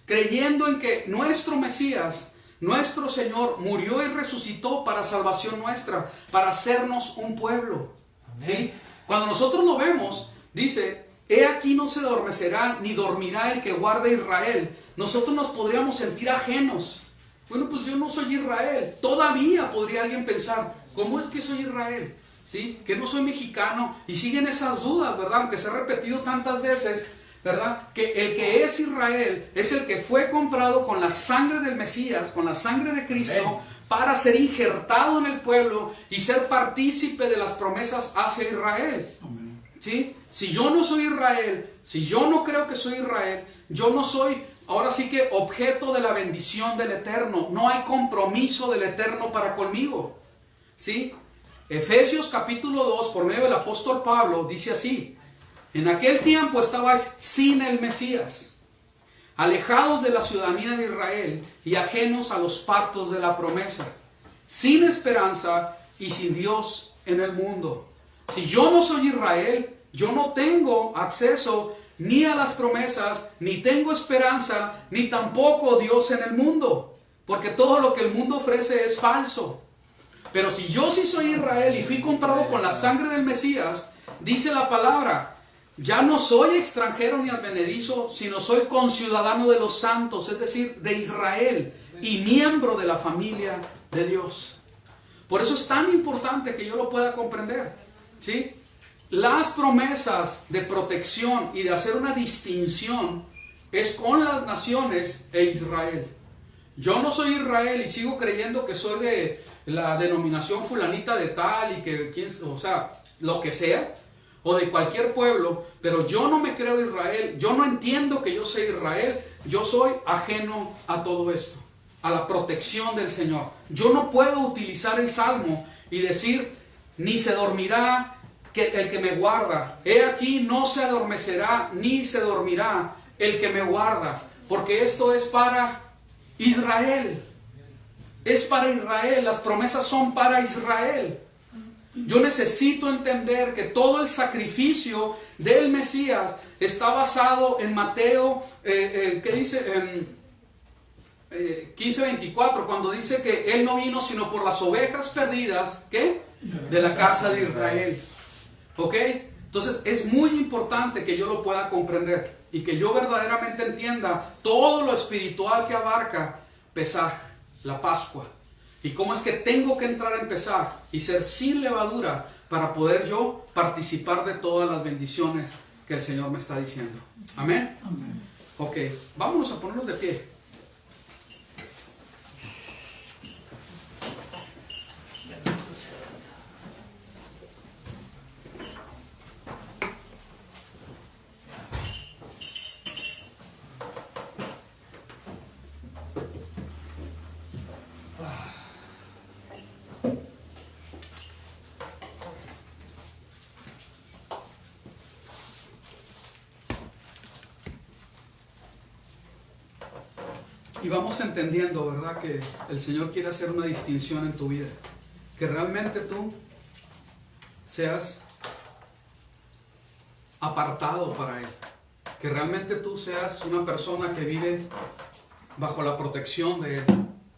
creyendo en que nuestro Mesías, nuestro Señor, murió y resucitó para salvación nuestra, para hacernos un pueblo. ¿Sí? Cuando nosotros lo vemos, dice: he aquí no se adormecerá ni dormirá el que guarda a Israel. Nosotros nos podríamos sentir ajenos. Bueno, pues yo no soy Israel. Todavía podría alguien pensar: ¿cómo es que soy Israel? ¿Sí? Que no soy mexicano. Y siguen esas dudas, ¿verdad? Aunque se ha repetido tantas veces, ¿verdad? Que el que es Israel es el que fue comprado con la sangre del Mesías, con la sangre de Cristo, Amén, para ser injertado en el pueblo y ser partícipe de las promesas hacia Israel. Amén. ¿Sí? Si yo no soy Israel, si yo no creo que soy Israel, yo no soy, ahora sí que, objeto de la bendición del Eterno. No hay compromiso del Eterno para conmigo. ¿Sí? Efesios capítulo 2, por medio del apóstol Pablo, dice así: en aquel tiempo estabais sin el Mesías, alejados de la ciudadanía de Israel y ajenos a los pactos de la promesa, sin esperanza y sin Dios en el mundo. Si yo no soy Israel, yo no tengo acceso ni a las promesas, ni tengo esperanza, ni tampoco Dios en el mundo, porque todo lo que el mundo ofrece es falso. Pero si yo sí soy Israel y fui comprado con la sangre del Mesías, dice la palabra: ya no soy extranjero ni advenedizo, sino soy conciudadano de los santos, es decir, de Israel, y miembro de la familia de Dios. Por eso es tan importante que yo lo pueda comprender, ¿sí? Las promesas de protección y de hacer una distinción es con las naciones e Israel. Yo no soy Israel y sigo creyendo que soy de la denominación fulanita de tal y que, o sea, lo que sea, o de cualquier pueblo, pero yo no me creo Israel, yo no entiendo que yo soy Israel, yo soy ajeno a todo esto, a la protección del Señor. Yo no puedo utilizar el Salmo y decir: ni se dormirá el que me guarda, he aquí no se adormecerá ni se dormirá el que me guarda, porque esto es para Israel. Es para Israel, las promesas son para Israel. Yo necesito entender que todo el sacrificio del Mesías está basado en Mateo, ¿qué dice? En 15:24, cuando dice que Él no vino sino por las ovejas perdidas, ¿qué? De la casa de Israel. ¿Ok? Entonces es muy importante que yo lo pueda comprender y que yo verdaderamente entienda todo lo espiritual que abarca Pesaj, la Pascua. Y cómo es que tengo que entrar en Pesaj y ser sin levadura para poder yo participar de todas las bendiciones que el Señor me está diciendo. ¿Amén? Amén. Ok, vámonos a ponernos de pie. Y vamos entendiendo, ¿verdad?, que el Señor quiere hacer una distinción en tu vida. que realmente tú seas apartado para Él, que realmente tú seas una persona que vive bajo la protección de Él,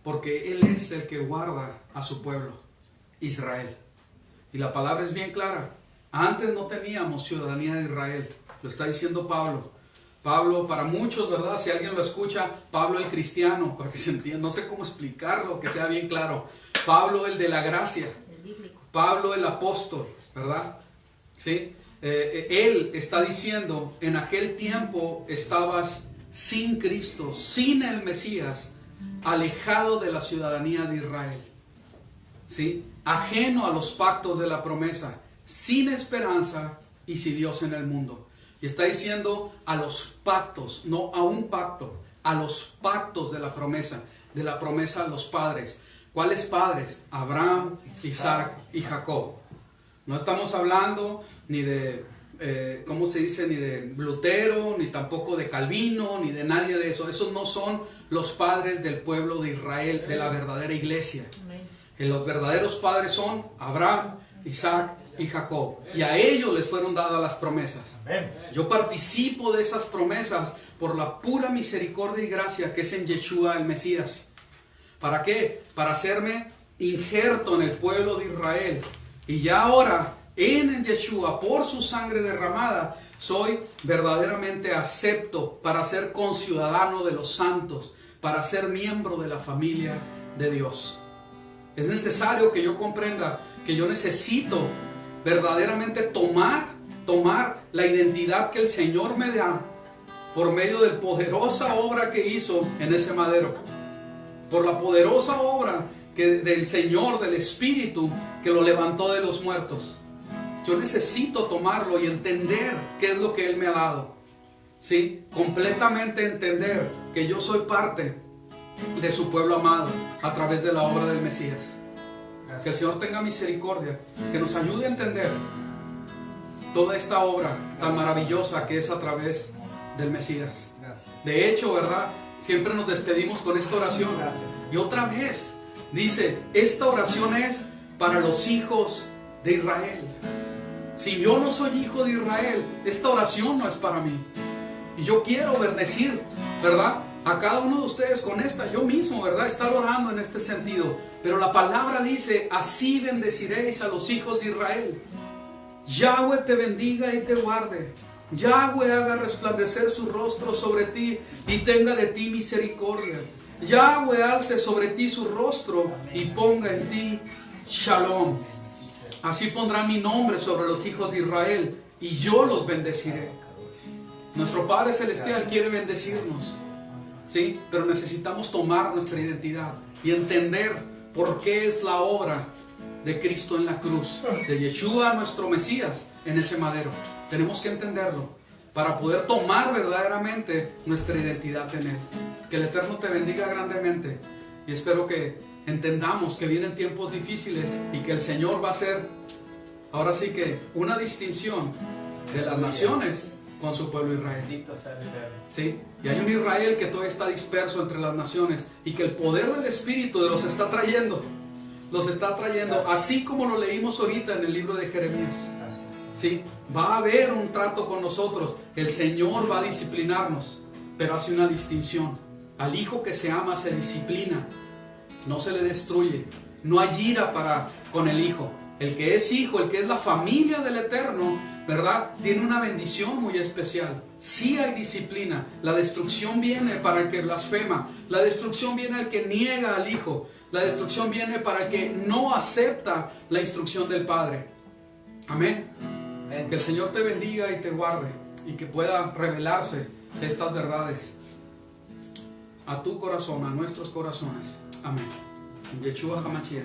porque Él es el que guarda a su pueblo, Israel. Y la palabra es bien clara. Antes no teníamos ciudadanía de Israel, lo está diciendo Pablo. Pablo, para muchos, ¿verdad? Si alguien lo escucha, Pablo el cristiano, para que se entienda, no sé cómo explicarlo, que sea bien claro. Pablo el de la gracia, Pablo el apóstol, ¿verdad? ¿Sí? Él está diciendo, en aquel tiempo estabas sin Cristo, sin el Mesías, alejado de la ciudadanía de Israel, ¿sí? Ajeno a los pactos de la promesa, sin esperanza y sin Dios en el mundo. Y está diciendo a los pactos, no a un pacto, a los pactos de la promesa a los padres. ¿Cuáles padres? Abraham, Isaac y Jacob. No estamos hablando ni de, ¿cómo se dice? Ni de Lutero, ni tampoco de Calvino, ni de nadie de eso. Esos no son los padres del pueblo de Israel, de la verdadera iglesia. Los verdaderos padres son Abraham, Isaac y Jacob. Y a ellos les fueron dadas las promesas. Yo participo de esas promesas por la pura misericordia y gracia que es en Yeshua el Mesías. ¿Para qué? Para hacerme injerto en el pueblo de Israel. Y ya ahora, en Yeshua, por su sangre derramada, soy verdaderamente acepto para ser conciudadano de los santos, para ser miembro de la familia de Dios. Es necesario que yo comprenda que yo necesito verdaderamente tomar la identidad que el Señor me da por medio de la poderosa obra que hizo en ese madero, por la poderosa obra del Señor, del Espíritu que lo levantó de los muertos. Yo necesito tomarlo y entender qué es lo que Él me ha dado, ¿sí? Completamente entender que yo soy parte de su pueblo amado a través de la obra del Mesías. Que el Señor tenga misericordia, que nos ayude a entender toda esta obra tan maravillosa que es a través del Mesías. De hecho, ¿verdad? Siempre nos despedimos con esta oración. Y otra vez dice, esta oración es para los hijos de Israel. Si yo no soy hijo de Israel, esta oración no es para mí. Y yo quiero bendecir, ¿verdad?, a cada uno de ustedes con esta, yo mismo, ¿verdad?, estar orando en este sentido. Pero la palabra dice, así bendeciréis a los hijos de Israel. Yahweh te bendiga y te guarde. Yahweh haga resplandecer su rostro sobre ti y tenga de ti misericordia. Yahweh alce sobre ti su rostro y ponga en ti shalom. Así pondrá mi nombre sobre los hijos de Israel y yo los bendeciré. Nuestro Padre Celestial quiere bendecirnos, ¿sí? Pero necesitamos tomar nuestra identidad y entender por qué es la obra de Cristo en la cruz, de Yeshua nuestro Mesías en ese madero. Tenemos que entenderlo para poder tomar verdaderamente nuestra identidad en Él. Que el Eterno te bendiga grandemente y espero que entendamos que vienen tiempos difíciles y que el Señor va a hacer ahora sí que una distinción de las naciones con su pueblo Israel. ¿Sí? Y hay un Israel que todavía está disperso entre las naciones y que el poder del Espíritu los está trayendo. Los está trayendo, así como lo leímos ahorita en el libro de Jeremías. ¿Sí? Va a haber un trato con nosotros. El Señor va a disciplinarnos, pero hace una distinción. Al hijo que se ama se disciplina, no se le destruye. No hay ira con el hijo. El que es hijo, el que es la familia del Eterno, ¿verdad?, tiene una bendición muy especial. Sí hay disciplina. La destrucción viene para el que blasfema. La destrucción viene al que niega al hijo. La destrucción viene para el que no acepta la instrucción del Padre. Amén. Que el Señor te bendiga y te guarde y que pueda revelarse estas verdades a tu corazón, a nuestros corazones. Amén. En Yeshua HaMashiach.